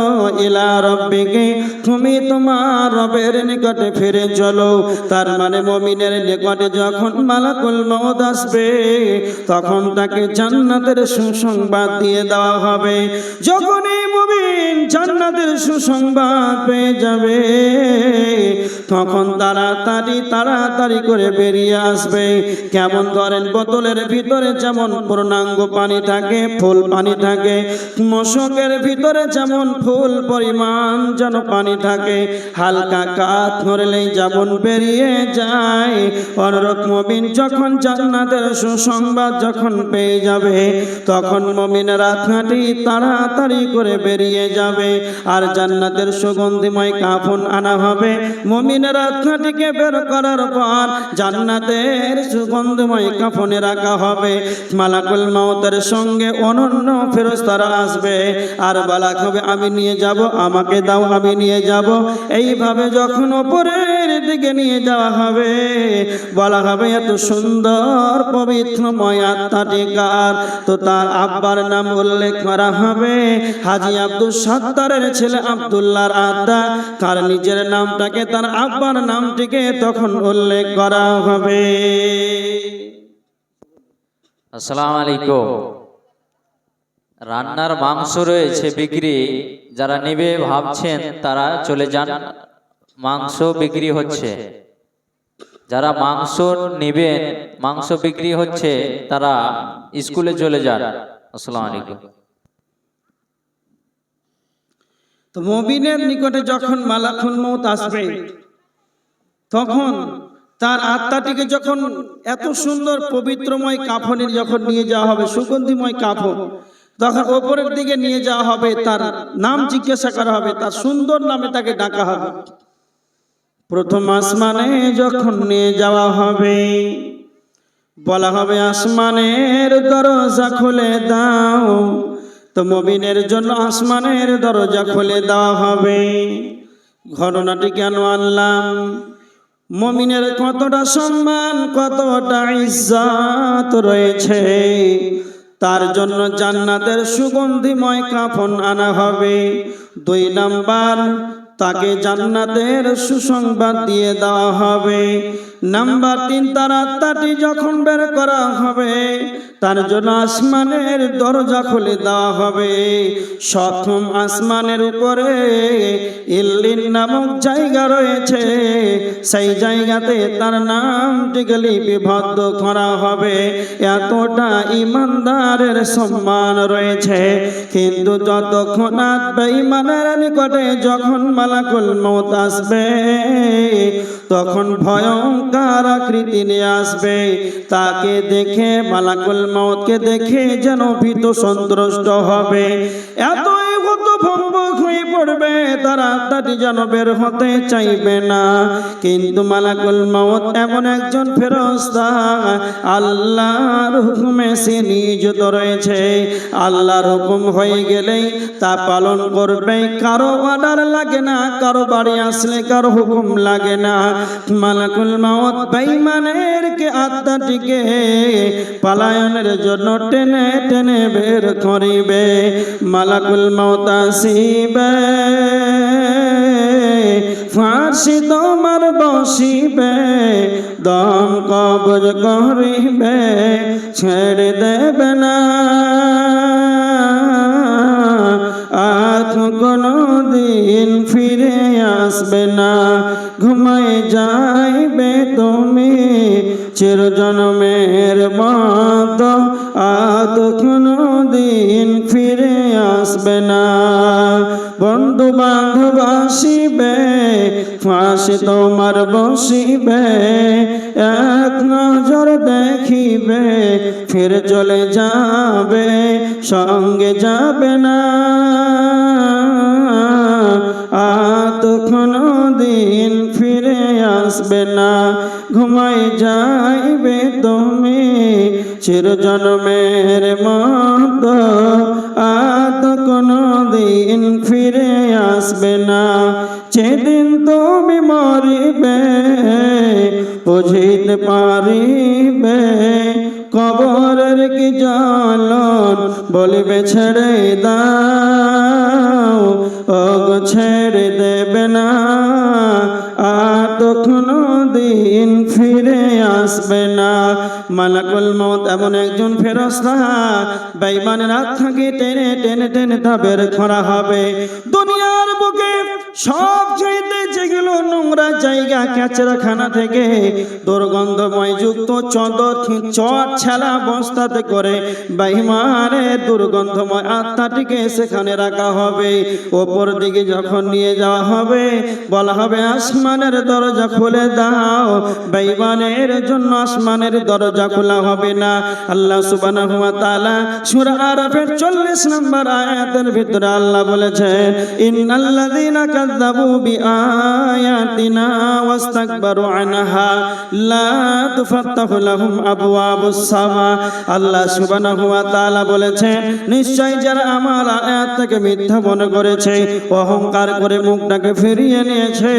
ইলা রাব্বিকি, তুমি তোমার রবের নিকটে ফিরে চলো। তার মানে মুমিনের নিকটে যখন মালাকুল মউত আসবে তখন তাকে জান্নাতের সুসংবাদ দিয়ে দেওয়া হবে। যখনই মুমিন জান্নাতের সুসংবাদ পেয়ে যাবে তখন তাড়াতাড়ি করে বেরিয়ে আসবে। কেমন ধরেন, বোতলের ভিতরে যেমন পূর্ণাঙ্গ পানি থাকে, ফুল পানি থাকে, মশকের ভিতরে যেমন ফুল পরিমাণ যেন পানি থাকে, হালকা কাত ধরলেই যেমন বেরিয়ে যায়, অনুরূপ মুমিন যখন জান্নাতের সুসংবাদ যখন পেয়ে যাবে তখন মুমিনেরা তাড়াতাড়ি করে বেরিয়ে যাবে। আর জান্নাতের সুগন্ধিময় কাফন আনা হবে। মুমিনেরা আত্মাটিকে বের করার পর জান্নাতের সুগন্ধময় কাফনে রাখা হবে। মালাকুল মউতের সঙ্গে অনন্য ফেরেশতারা আসবে আর বলা হবে আমি নিয়ে যাব, আমাকে দাও, আমি নিয়ে যাব। এইভাবে যখন উপরের দিকে নিয়ে যাওয়া হবে বলা হবে এত সুন্দর পবিত্রময় আত্মাটি কার? তো তার আব্বার নাম উল্লেখ করা হবে। হাজী আব্দুল সাত্তারের ছেলে আব্দুল্লাহর আত্মা, তার নিজের নামটাকে তার আব্বার নামটিকে তখন উল্লেখ করা হবে। আসসালামু আলাইকুম। রান্নার মাংস রয়েছে বিক্রি, যারা নেবে ভাবছেন তারা চলে যান, মাংস বিক্রি হচ্ছে। যারা মাংস নেবেন, মাংস বিক্রি হচ্ছে, তারা স্কুলে চলে যান। আসসালামু আলাইকুম। তো মুমিনের নিকটে যখন মালাকুল মউত আসবে তখন তার আত্মাটিকে যখন এত সুন্দর পবিত্রময় কাফনে যখন নিয়ে যাওয়া হবে, সুগন্ধিময় কাফন, তখন ওপরের দিকে নিয়ে যাওয়া হবে, তার নাম জিজ্ঞাসা করা হবে, তার সুন্দর নামে তাকে ডাকা হবে। প্রথম আসমানে যখন নিয়ে যাওয়া হবে বলা হবে আসমানের দরজা খুলে দাও। তো মুমিনের জন্য আসমানের দরজা খুলে দেওয়া হবে। ঘটনাটি কেন আনলাম? মুমিনের কতটা সম্মান, কতটা ইজ্জত রয়েছে, তার জন্য জান্নাতের সুগন্ধিময় কাফন আনা হবে। 2 নাম্বার, তাকে জান্নাতের সুসংবাদ দিয়ে দেওয়া হবে। নাম্বার 3, তার আত্মাটি যখন বের করা হবে তার জন্য আসমানের দরজা খুলে দেওয়া হবে। 7ম আসমানের উপরে ইল্লিন নামক জায়গা রয়েছে, সেই জায়গাতে তার নামটিকে লিপিবদ্ধ করা হবে। এতটা ইমানদারের সম্মান রয়েছে। কিন্তু যতক্ষণ বেঈমানের নিকটে যখন মালাকুল মউত আসবে তখন ভয়ঙ্কর আকৃতি নিয়ে আসবে। তাকে দেখে, মালাকুল মউতকে দেখে যেন ভীত সন্ত্রস্ত হবে, এতই হতভম্ব হয়ে পড়বে, তার আত্মাটি যেন বের হতে চাইবে না। কিন্তু মালাকুল মউত এমন একজন ফেরেশতা, আল্লাহর হুকুমে সে নিয়োজিত রয়েছে। আল্লাহর হুকুম হয়ে গেলেই তা পালন করবে। কারো অর্ডার লাগে না, কারো বাড়ি আসলে কারো হুকুম লাগে না। মালাকুল মউত বেঈমানের আত্মাটিকে পালায়নের জন্য টেনে টেনে বের করিবে। মালাকুল মউত আসিবে, ফাঁসি তোমার বসিবে, দম কবজ করিবে, ছেড়ে দেবে না, কোনো দিন ফিরে আসবে না। ঘুমায় যাইবে তুমি চিরজন্মের মতো, কোনো দিন ফিরে আসবে না। বন্ধু বান্ধব আসিবে, ফাঁসি তোমার বসিবে, এক নজর দেখিবে, ফির চলে যাবে, সঙ্গে যাবে না, আর কোনো দিন ফিরে আসবে না। ঘুমাই যাইবে তুমি চিরজন্মের মতো, আর কোনো দিন ফিরে আসবে না। যেদিন তুমি মরিবে বুঝিতে পারিবে, কবরের কি জ্বালন বলিবে ছেড়ে দাও, ওগো ছেড়ে দেবে না, আর তো কোনো দিন ফিরে আসবে না। মালাকুল মউত এমন একজন ফেরেশতা, বেঈমানের হাত থেকে টেনে টেনে টেনে তা বের করা হবে। দুনিয়ার বুকে সব চাইতে যেগুলো নোংরা জায়গা, ক্যাচরাখানা থেকে দুর্গন্ধময় যুক্ত চদর চট ছেলা বস্তাতে করে বেঈমানের দুর্গন্ধময় আত্মাটিকে সেখানে রাখা হবে। ওপর দিকে যখন নিয়ে যাওয়া হবে, বলা হবে আসমানের দরজা খুলে দাও। বেঈমানের জন্য আসমানের দরজা খোলা হবে না। আল্লাহ সুবহানাহু ওয়া তাআলা সূরা আরাফের 40 নম্বর আয়াতের ভিতরে আল্লাহ বলেছেন, ইন্নাল্লাযীনা কাযযাবু বিআয়াতিনা ওয়াস্তাকবারু আনহা লা তুফাত্তাহু লাহুম আবওয়াবুস সামা। আল্লাহ সুবহানাহু ওয়া তাআলা বলেছেন, নিশ্চয় যারা আমার আয়াত থেকে মিথ্যা মনে করেছে, অহংকার করে মুখটাকে ফিরিয়ে নিয়েছে,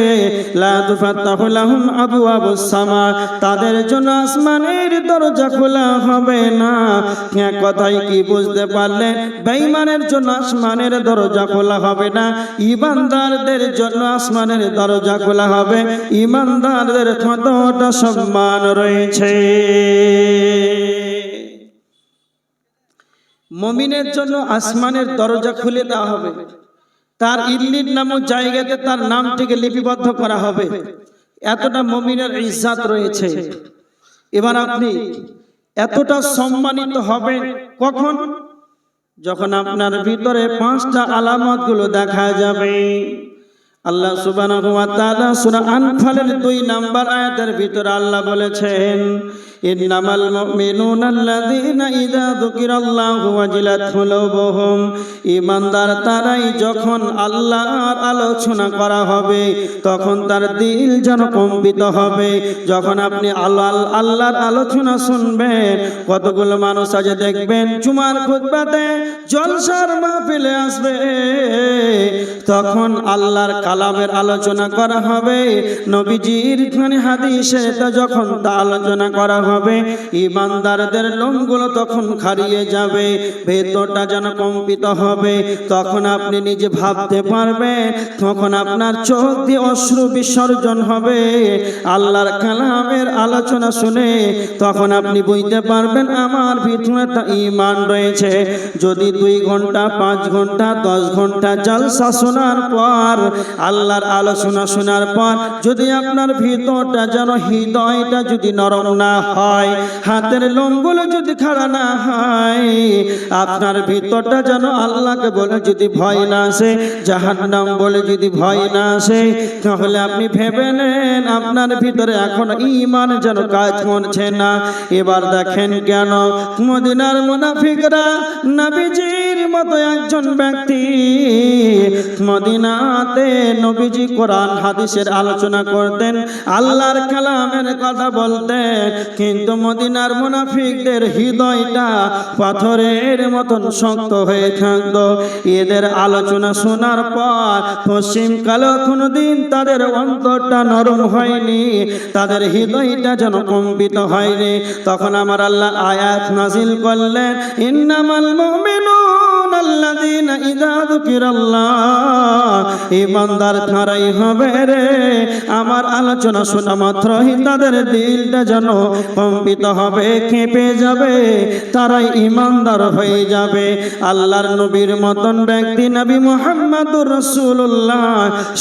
লা তুফাত্তাহু লাহুম আবওয়াবুস সামা, তাদের জন্য আসমানের দরজা খোলা হবে না। এক কথায় কি বুঝতে পারলেন? বেঈমানের জন্য আসমানের দরজা খোলা হবে না, ঈমানদারদের জন্য আসমানের দরজা খোলা হবে। ঈমানদারদের কতটা সম্মান রয়েছে। মুমিনের জন্য আসমানের দরজা খুলে দেওয়া হবে, তার ইল্লিন নামক জায়গাতে তার নামটিকে লিপিবদ্ধ করা হবে। এতটা মুমিনের ইজ্জত রয়েছে। এবার আপনি এতটা সম্মানিত হবেন কখন? যখন আপনার ভিতরে 5টা আলামত গুলো দেখা যাবে। আল্লাহ সুবহানাহু ওয়া তাআলা সূরা আনফালের 2 নম্বর আয়াতের ভিতরে আল্লাহ বলেছেন, ইন্নামাল মুমিনুনা আল্লাযীনা ইযা যুকিরাল্লাহু ওয়াজিলাত কুলুবুহুম, ঈমানদার তারাই যখন আল্লাহর আলোচনা করা হবে তখন তার দিল যেন কম্পিত হবে। যখন আপনি আল্লাহর আলোচনা শুনবেন, কতগুলো মানুষ আজ দেখবেন জুমার খুতবাতে জলসার মাহফিলে আসবে, তখন আল্লাহর কালামের আলোচনা করা হবে, নবীজির হাদিসে যখন তা আলোচনা করা হবে, ঈমানদারদের লোমগুলো তখন হারিয়ে যাবে, ভেতরটা যেন কম্পিত হবে। তখন আপনি নিজে ভাবতে পারবেন, তখন আপনার চোখ দিয়ে অশ্রু বিসর্জন হবে আল্লাহর কালামের আলোচনা শুনে। তখন আপনি বুঝতে পারবেন আমার ভিতরে তা ঈমান রয়েছে। যদি 2 ঘন্টা 5 ঘন্টা 10 ঘন্টা জলসা শোনার পর, আল্লাহর আলোচনা শোনার পর যদি আপনার ভিতরটা যেন হৃদয়টা যদি নরম না হয়, হাতের লোমগুলো যদি খাড়া না হয়, আপনার ভিতরটা যেন আল্লাহকে বলে যদি ভয় না আসে, জাহান্নাম বলে যদি ভয় না আসে, তাহলে আপনি ভেবে নেন আপনার ভিতরে এখন ঈমান যেন কাজ করছে না। এবার দেখেন কেন মদিনার মুনাফিকরা নবীজির মতো একজন ব্যক্তি, মদিনাতে নবীজি কোরআন হাদিসের আলোচনা করতেন, আল্লাহর কালামের কথা বলতেন, কিন্তু মদিনার মুনাফিকদের হৃদয়টা পাথরের মতন শক্ত হয়ে থাকতো। এদের আলোচনা শোনার পর পশ্চিম কালে কোনোদিন তাদের অন্তরটা নরম হয়নি, তাদের হৃদয়টা যেন কম্পিত হয়নি। তখন আমার আল্লাহ আয়াত নাজিল করলেন, ইন্নামাল মুমিনুনা আল্লাযীনা ইযা যুকিরাল্লাহ, ঈমানদার তারাই হবে রে, আমার আলোচনা শোনা মাত্রই তাদের দিলটা যেন কম্পিত হবে, কেঁপে যাবে, তারাই ঈমানদার হয়ে যাবে। আল্লাহর নবীর মতন ব্যক্তি নবী মুহাম্মদুর রাসূলুল্লাহ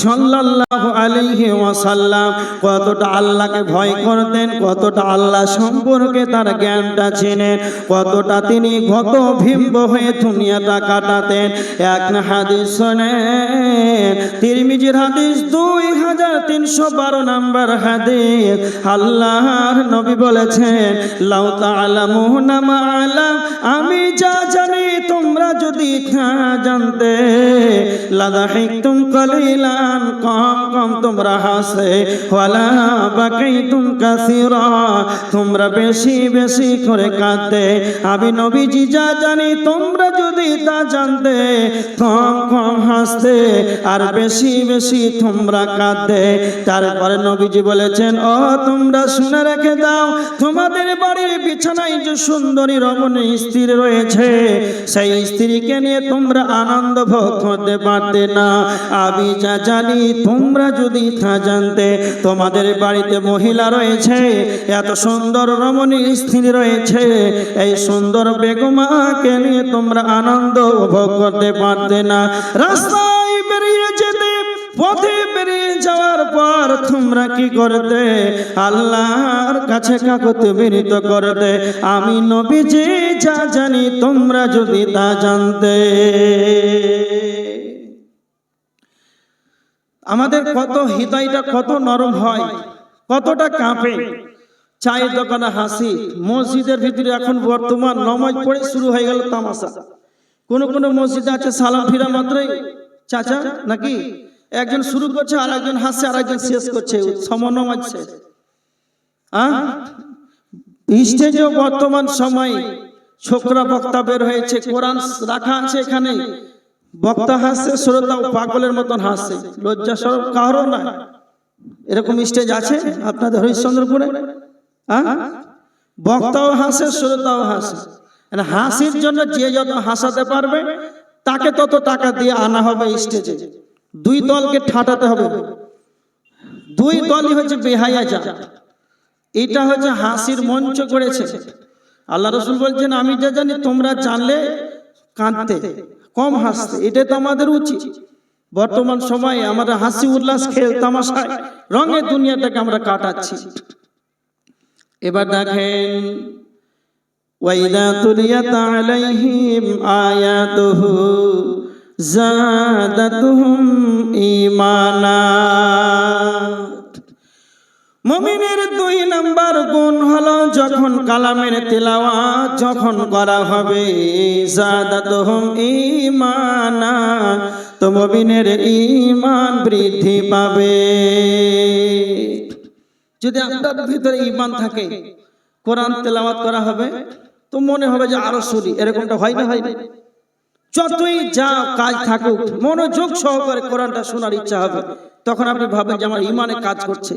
সাল্লাল্লাহু আলাইহি ওয়াসাল্লাম কতটা আল্লাহকে ভয় করতেন, কতটা আল্লাহ সম্পর্কে তার জ্ঞানটা ছিলেন, কতটা তিনি গত ভিম্ব হয়ে দুনিয়াটা কাটাতেন। এক হাদিস শোনেন, তিরমিজির হাদিস 2312 নম্বর হাদিস। আল্লাহর নবী বলেছেন, লাউ তা'লামুনা মা আ'লাম, আমি যা জানি তোমরা যদি জানতে, লাদাহিকতুম কালিলান, কম কম তোমরা হাসে, ওয়ালা বাকাইতুম কাসীরা, তোমরা বেশি বেশি করে কাঁদতে। আমি নবীজি যা জানি তোমরা যদি তা জানতে, কম কম হাসতে আর বেশি বেশি তোমরা কাঁদতে। তারপরে নবীজি বলেছেন, ও তোমরা শুনে রেখে দাও, তোমাদের বাড়ির বিছানায় যে সুন্দরী রমণী স্ত্রী রয়েছে, সেই স্ত্রীকে নিয়ে তোমরা আনন্দ ভোগ করতে পারতে না। আমি যা জানি তোমরা যদি তা জানতে, তোমাদের বাড়িতে মহিলা রয়েছে, এত সুন্দর রমণী স্ত্রী রয়েছে, এই সুন্দর বেগমাকে নিয়ে তোমরা আনন্দ ভোগ করতে পারতে না। রাস্তায় বেরিয়ে যেতে, পথে বেরিয়ে যাওয়ার পর তোমরা কি করতে? আল্লাহর কাছে কাকুতি বিনীত করতে। আমি নবীজি যা জানি তোমরা যদি তা জানতে। আমাদের কত হৃদয়টা কত নরম হয়, কতটা কাঁপে। চায়ের দোকানে হাসি, মসজিদের ভিতরে এখন বর্তমান নামাজ পড়ে শুরু হয়ে গেল তামাশা। কোন কোন মসজিদে আছে সালাম ফিরা মাত্রই চাচা নাকি, একজন শুরু করছে আর একজন হাসছে আর একজন শেষ করছে, সমনামাজ শেষ। স্টেজেও বর্তমান সময় ছোকরা বক্তা বের হয়েছে, কোরআন রাখা আছে এখানে, বক্তা হাসছে, শ্রোতাও পাগলের মতন হাসছে, লজ্জা সরব কারো না। এরকম স্টেজ আছে আপনাদের হরিশ্চন্দ্রপুরে? বক্তাও হাসে, শ্রোতাও হাসে। হাসির জন্য যে যত হাসাতে পারবে তাকে তত টাকা দিয়ে আনা হবে স্টেজে। দুই দলকে ঠাটাতে হবে, দুই দলই হচ্ছে বেহায়া জাত। এটা হচ্ছে হাসির মঞ্চ করেছে। আল্লাহ রসুল বলছেন, আমি যা জানি তোমরা জানলে কাঁদতে, কম হাসতে। এটা তো আমাদের উচিত। বর্তমান সময়ে আমরা হাসি উল্লাস, খেল তামাশায় রঙের দুনিয়াটাকে আমরা কাটাচ্ছি। এবার দেখেন, ওয়াইদা তুলিয়াত আলাইহিম আয়াতুহু যাদাতুহুম ঈমানা। মুমিনের 2 নাম্বার গুণ হলো, যখন কালামের তেলাওয়াত যখন করা হবে, যাদাতুহুম ঈমানা, তো মুমিনের ঈমান বৃদ্ধি পাবে। যদি আপনার ভিতরে ঈমান থাকে, কোরআন তেলাওয়াত করা হবে তো মনে হবে যে আরো শুনি। এরকমটা হয় না? হয় না? যতই যা কাজ থাকুক, মনোযোগ সহকারে কোরআনটা শোনার ইচ্ছা হবে, তখন আপনি ভাবেন যে আমার ঈমানে কাজ করছে।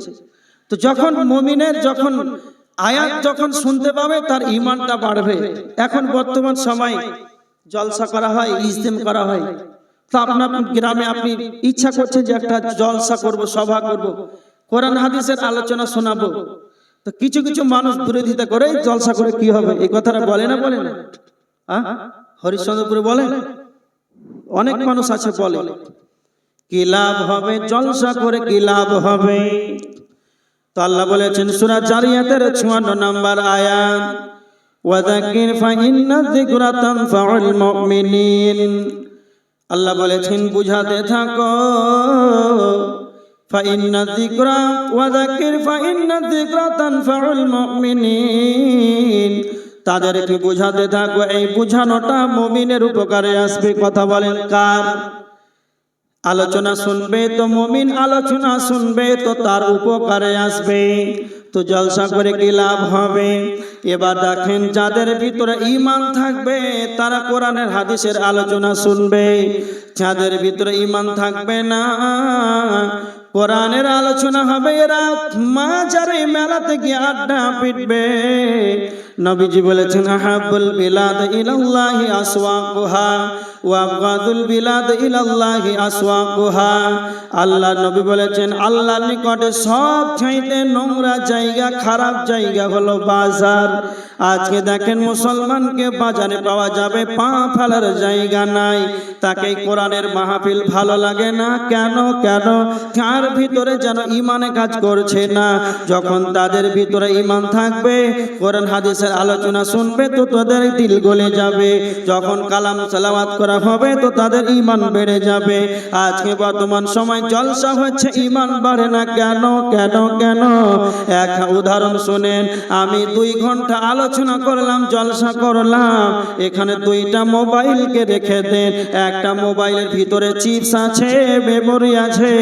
তো যখন মুমিনের যখন আয়াত যখন শুনতে পাবে, তার ঈমানটা বাড়বে। এখন বর্তমান সময় জলসা করা হয়, ইজতেমা করা হয়। তো আপনার গ্রামে আপনি ইচ্ছা করছে যে একটা জলসা করব, সভা করব, কোরআন হাদিসের আলোচনা শোনাবো। তো কিছু কিছু মানুষ বিরোধিতা করে, জলসা করে কি হবে, এই কথাটা বলে না? বলে না? হরিশ্চন্দ্রপুরে বলে, অনেক মানুষ আছে বলে, কি লাভ হবে জলসা করে, কি লাভ হবে? তো আল্লাহ বলেছেন সূরা জারিয়াতের 56 নম্বর আয়াত, ওয়াযাক্কির ফাইন্না যিকরা তানফাউল মুমিনিন। আল্লাহ বলেছেন বুঝাতে থাকো, ফাইন্না যিকরা ওয়াযাক্কির ফাইন্না যিকরা তানফাউল মুমিনিন। তাদেরকে বুঝাতে থাকো, এই বুঝানোটা মুমিনের উপকারে আসবে। কথা বলেন কার? আলোচনা শুনবে তো মুমিন, আলোচনা শুনবে তো তার উপকারে আসবে। তো জলসা করে কি লাভ হবে? এবার দেখেন, যাদের ভিতরে ঈমান থাকবে তারা কোরআনের হাদিসের আলোচনা শুনবে। যাদের ভিতরে ঈমান থাকবে না, কোরআনের আলোচনা হবে, এরা মাজারে মেলাতে গিয়ে আড্ডা পিটবে। নবীজি বলেছেন, আহাবুল বিলাদ ইলাল্লাহি আসওয়াকুহা ওয়া আবগাদুল বিলাদ ইলাল্লাহি আসওয়াকুহা। আল্লাহ নবী বলেছেন, আল্লাহর নিকটে সব চাইতে নোংরা জায়গা, খারাপ জায়গা হলো বাজার। আজকে দেখেন মুসলমানকে বাজারে পাওয়া যাবে, পা ফেলার জায়গা নাই। তাকে কোরআনের মাহফিল ভালো লাগে না। কেন? তার ভিতরে যেন ঈমানে কাজ করছে না। যখন তাদের ভিতরে ঈমান থাকবে, কোরআন হাদিসের আলোচনা শুনবে তো তাদের দিল গলে যাবে। যখন কালাম তেলাওয়াত করা করা হবে তো তাদের ঈমান বেড়ে যাবে। আজকে বর্তমান সময় জলসা হচ্ছে, ঈমান বাড়ে না কেন কেন কেন? এক উদাহরণ শুনেন। আমি 2 ঘন্টা আলোচনা করলাম, জলসা করলাম, এখানে 2টা মোবাইলকে রেখে দেন। একটা মোবাইলের ভিতরে চিপস আছে, মেমোরি আছে,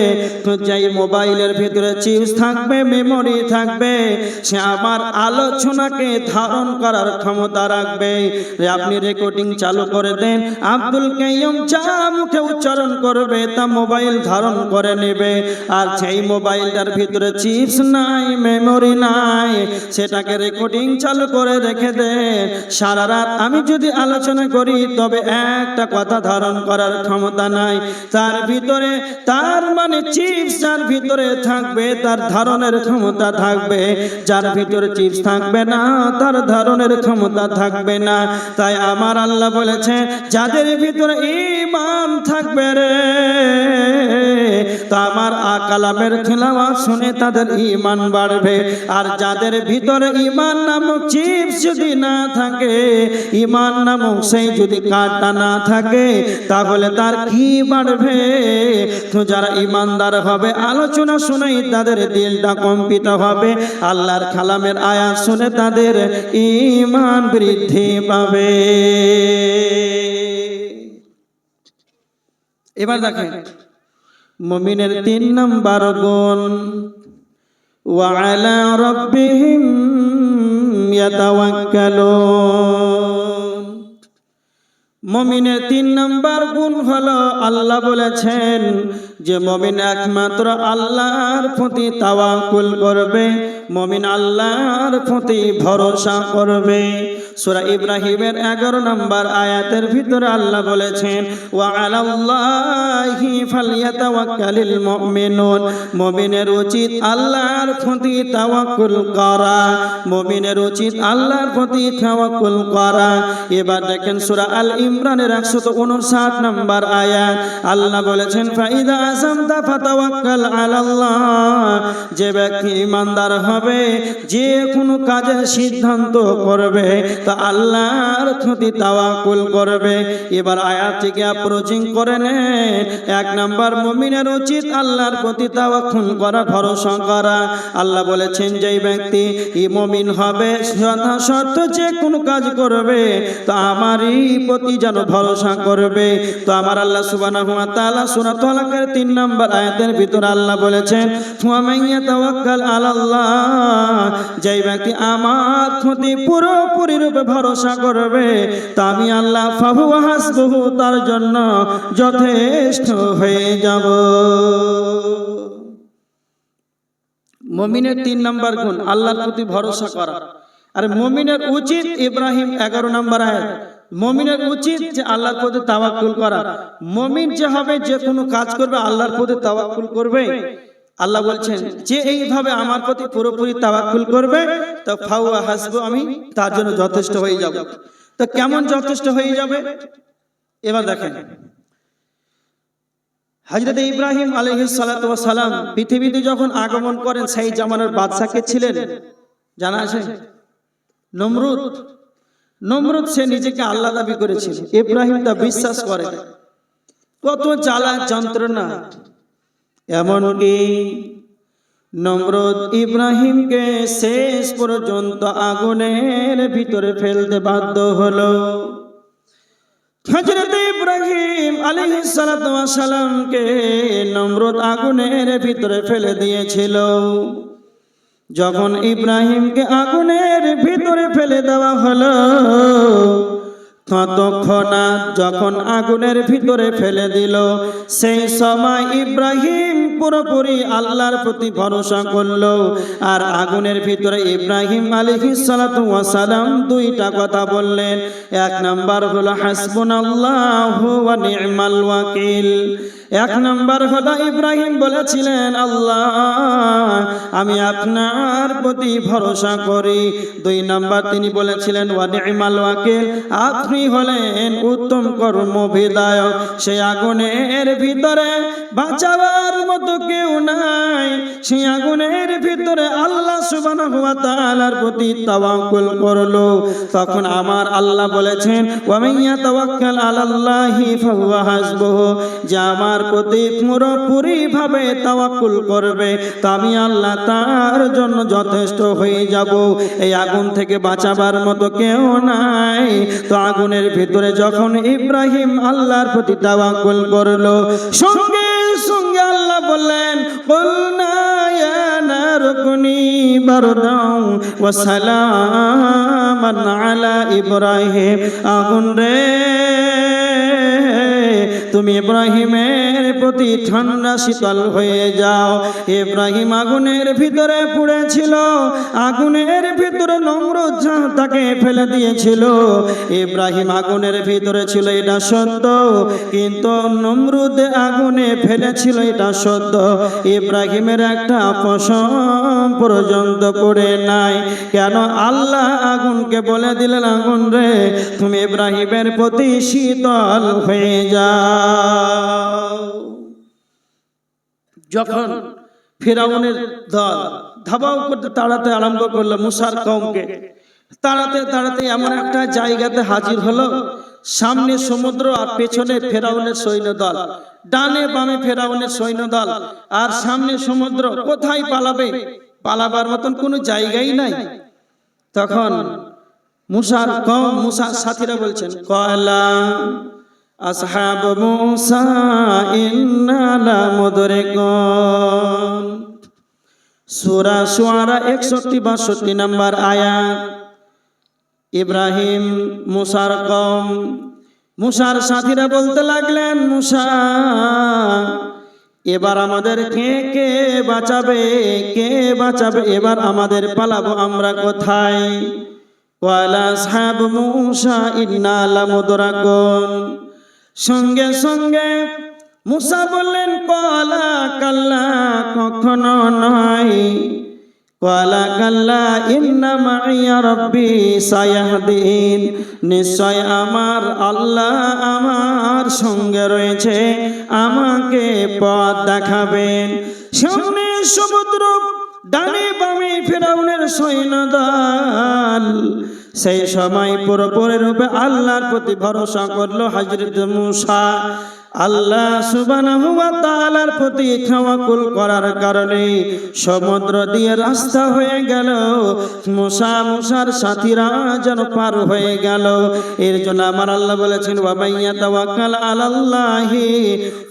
তো যেই মোবাইলের ভিতরে চিপস থাকবে, মেমোরি থাকবে, সে আমার আলোচনাকে ধারণ করার ক্ষমতা রাখবে। আপনি রেকর্ডিং চালু করে দেন, আব্দুল কাইয়ুম যা মুখে উচ্চারণ করবে তা মোবাইল ধারণ করে নেবে। আর সেই মোবাইলটার ভিতরে চিপস নাই, মেমোরি নাই, সেটাকে রেকর্ডিং চালু করে রেখে দেন। সারা রাত আমি যদি আলোচনা করি তবে একটা কথা ধারণ করার ক্ষমতা নাই। তার ভিতরে, তার মানে চিপস যার ভিতরে থাকবে তার ধারণের ক্ষমতা থাকবে, যার ভিতরে চিপস থাকবে না তার ধারণের ক্ষমতা থাকবে না। তাই আমার আল্লাহ বলেছে, যাদের ভিতরে ঈমান থাকবে রে, তা আমার কালামের তিলাওয়াত শুনে তাদের ঈমান বাড়বে। আর যাদের ভিতরে ঈমান নামক চিপস যদি না থাকে, ঈমান নামক সেই যদি কাঁটা না থাকে, তাহলে তার কি বাড়বে? তো যারা ঈমানদার হবে আলোচনা শুনেই তাদের দিলটা কম্পিত হবে, আল্লাহর কালামের আয়াত শুনে তাদের ঈমান বৃদ্ধি পাবে। এবার দেখেন মুমিনের 3 নাম্বার গুণ, ওয়া আলা রাব্বিহিম ইয়াতাওয়াক্কালুন। মুমিনের 3 নাম্বার গুণ হলো, আল্লাহ বলেছেন যে মুমিন একমাত্র আল্লাহর প্রতি তাওয়াক্কুল করবে, মুমিন আল্লাহর প্রতি ভরসা করবে। সূরা ইব্রাহিমের 11 নম্বর আয়াতের ভিতরে আল্লাহ বলেছেন, ওয়া আলাল্লাহি ফালইয়াতাওয়াক্কালিল মুমিনুন। মুমিনের উচিত আল্লাহর প্রতি তাওয়াক্কুল করা, মুমিনের উচিত আল্লাহর প্রতি তাওয়াক্কুল করা। এবার দেখেন সূরা আল ইমরানের 159 নম্বর আয়াত, আল্লাহ বলেছেন, ফাইদা আযামতা ফাতাওয়াক্কাল আলাল্লাহ। যে ব্যক্তি ঈমানদার হবে, যে কোনো কাজের সিদ্ধান্ত করবে তা আল্লাহর প্রতি তাওয়াক্কুল করবে। এবার আয়াতটিকে অ্যাপ্রোচিং করে নেন। 1 নাম্বার মুমিনের উচিত আল্লাহর প্রতি তাওয়াক্কুল করা, ভরসা করা। আল্লাহ বলেছেন যেই ব্যক্তি মুমিন হবে, সত্য যে কোনো কাজ করবে তা আমারই প্রতি যেন ভরসা করবে। তো আমার আল্লাহ সুবহানাহু ওয়া তাআলা সূরা তালাকের 3 নম্বর আয়াতের ভিতরে আল্লাহ বলেছেন, ওয়া মান ইয়াতাওয়াক্কাল আলাল্লাহ। যেই ব্যক্তি আমার প্রতি পুরোপুরি রূপে ভরসা করবে তা আমি আল্লাহ ফাহুয়া হাসবুহু, তার জন্য যথেষ্ট হয়ে যাব। মুমিনের 3 নম্বর গুণ আল্লাহর প্রতি ভরসা করা। আর মুমিনের উচিত, ইব্রাহিম 11 নম্বর আয়াত, মুমিনের উচিত যে আল্লাহর প্রতি তাওয়াক্কুল করা। মুমিন যে হবে, যে কোনো কাজ করবে আল্লাহর প্রতি তাওয়াক্কুল করবে। আল্লাহ বলছেন যে এইভাবে আমার প্রতি পুরোপুরি তাওয়াক্কুল করবে তো ফাহুয়া হাসবু, আমি তার জন্য যথেষ্ট হয়ে যাব। তো কেমন যথেষ্ট হয়ে যাবে? এবার দেখেন, হযরত ইব্রাহিম আলাইহিস সালাতু ওয়াস সালাম পৃথিবীতে যখন আগমন করেন, সেই জামানার বাদশা কে ছিলেন জানা আছে? নমরুদ। নমরুদ সে নিজেকে আল্লাহ দাবি করেছিল, ইব্রাহিম তা বিশ্বাস করে। কত জ্বালা যন্ত্রণা, এমনকি নমরুদ ইব্রাহিমকে শেষ পর্যন্ত আগুনের ভিতরে ফেলতে বাধ্য হলো। হযরত ইব্রাহিম আলাইহিস সালাতু ওয়াস সালামকে নমরুদ আগুনের ভিতরে ফেলে দিয়েছিল। যখন ইব্রাহিমকে আগুনের ভিতরে ফেলে দেওয়া হলো, তৎক্ষণাৎ যখন আগুনের ভিতরে ফেলে দিল, সেই সময় ইব্রাহিম পুরোপুরি আল্লাহর প্রতি ভরসা করলো। আর আগুনের ভিতরে ইব্রাহিম আলাইহিস সালাতু ওয়াস সালাম 2টা কথা বললেন। 1 নাম্বার হলো হাসবুনাল্লাহু ওয়া নি'মাল ওয়াকিল। এক নাম্বার হলো ইব্রাহিম বলেছিলেন, আল্লাহ আমি আপনার প্রতি ভরসা করি। 2 নাম্বার তিনি বলেছিলেন ওয়া নি'মাল ওয়াকিল, আপনি হলেন উত্তম কর্মবিধায়ক। সেই আগুনের ভিতরে বাঁচাবার মতো কেউ নাই, সেই আগুনের ভিতরে আল্লাহ সুবহানাহু ওয়া তাআলার প্রতি তাওয়াক্কুল করলো। তখন আমার আল্লাহ বলেছেন ওয়া মান ইয়াতাওয়াক্কাল আলাল্লাহি ফাহুয়া হাসবুহু, যে আমার প্রতি পুরোপুরি ভাবে তাওয়াক্কুল করবে তো আমি আল্লাহ তার জন্য যথেষ্ট হয়ে যাব। এই আগুন থেকে বাঁচাবার মতো কেউ নাই। তো আগুনের ভিতরে যখন ইব্রাহিম আল্লাহর প্রতি তাওয়াক্কুল করলো, সঙ্গে সঙ্গে আল্লাহ বললেন কুলনা ইয়া নারু কুনি বারদাও ওয়া সালামান আলা ইব্রাহিম, আগুন রে তুমি ইব্রাহিমের প্রতি ঠান্ডা শীতল হয়ে যাও। ইব্রাহিম আগুনের ভিতরে পুড়েছিল, আগুনের ভিতরে নমরুদ তাকে ফেলে দিয়েছিল। ইব্রাহিম আগুনের ভিতরে ছিল এটা সত্য, কিন্তু নমরুদ আগুনে ফেলেছিল এটা সত্য। ইব্রাহিমের একটা পশম পর্যন্ত পড়ে নাই। কেন? আল্লাহ আগুনকে বলে দিলেন আগুন রে তুমি ইব্রাহিমের প্রতি শীতল হয়ে যাও। যখন ফিরাউনের দল ধাবাও করতে তাড়াতে আরম্ভ করলো মুসার কওমকে, তাড়াতে তাড়াতে এমন একটা জায়গাতে হাজির হলো, সামনে সমুদ্র আর পেছনে ফেরাউনের সৈন্যদল, ডানে বামে ফেরাউনের সৈন্যদল আর সামনে সমুদ্র। কোথায় পালাবে? পালাবার মতন কোনো জায়গাই নাই। তখন মুসার কওম, মুসার সাথীরা বলছেন কয়লা আসহাব মুসা ইন্না লামুদরিকুন, সূরা শুআরা 61-62 নম্বর আয়াত। ইব্রাহিম মুসার কওম, মুসার সাথীরা বলতে লাগলেন মুসা এবার আমাদের কে বাঁচাবে, কে বাঁচাবে? এবার আমাদের পালাবো আমরা কোথায়? ওয়ালা আসহাব মুসা ইন্না লামুদরাকুন, সঙ্গে সঙ্গে মুসা বললেন কলা কাল্লা, কখনো নয়। কলা কাল্লা ইন্না মাইয়া রাব্বি সায়াহদিন, নিশ্চয় আমার আল্লাহ আমার সঙ্গে রয়েছে, আমাকে পথ দেখাবেন। সামনে সমুদ্র, ডানে বামে ফেরাউনের সৈন্যদল। সেই সময় পুরোপুরি রূপে আল্লাহর প্রতি ভরসা করলো হযরত মুসা। আল্লাহ সুবহানাহু ওয়া তাআলার প্রতি তাওয়াক্কুল করার কারণে সমুদ্র দিয়ে রাস্তা হয়ে গেল, মুসার সাথীরা যেন পার হয়ে গেল। এর জন্য আমার আল্লাহ বলেছেন ওয়া মান ইয়াতাওয়াক্কাল আলাল্লাহি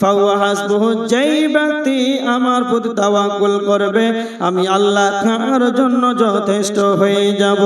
ফাহুয়া হাসবুহু, যেই ব্যক্তি আমার প্রতি তাওয়াক্কুল করবে আমি আল্লাহ তার জন্য যথেষ্ট হয়ে যাব।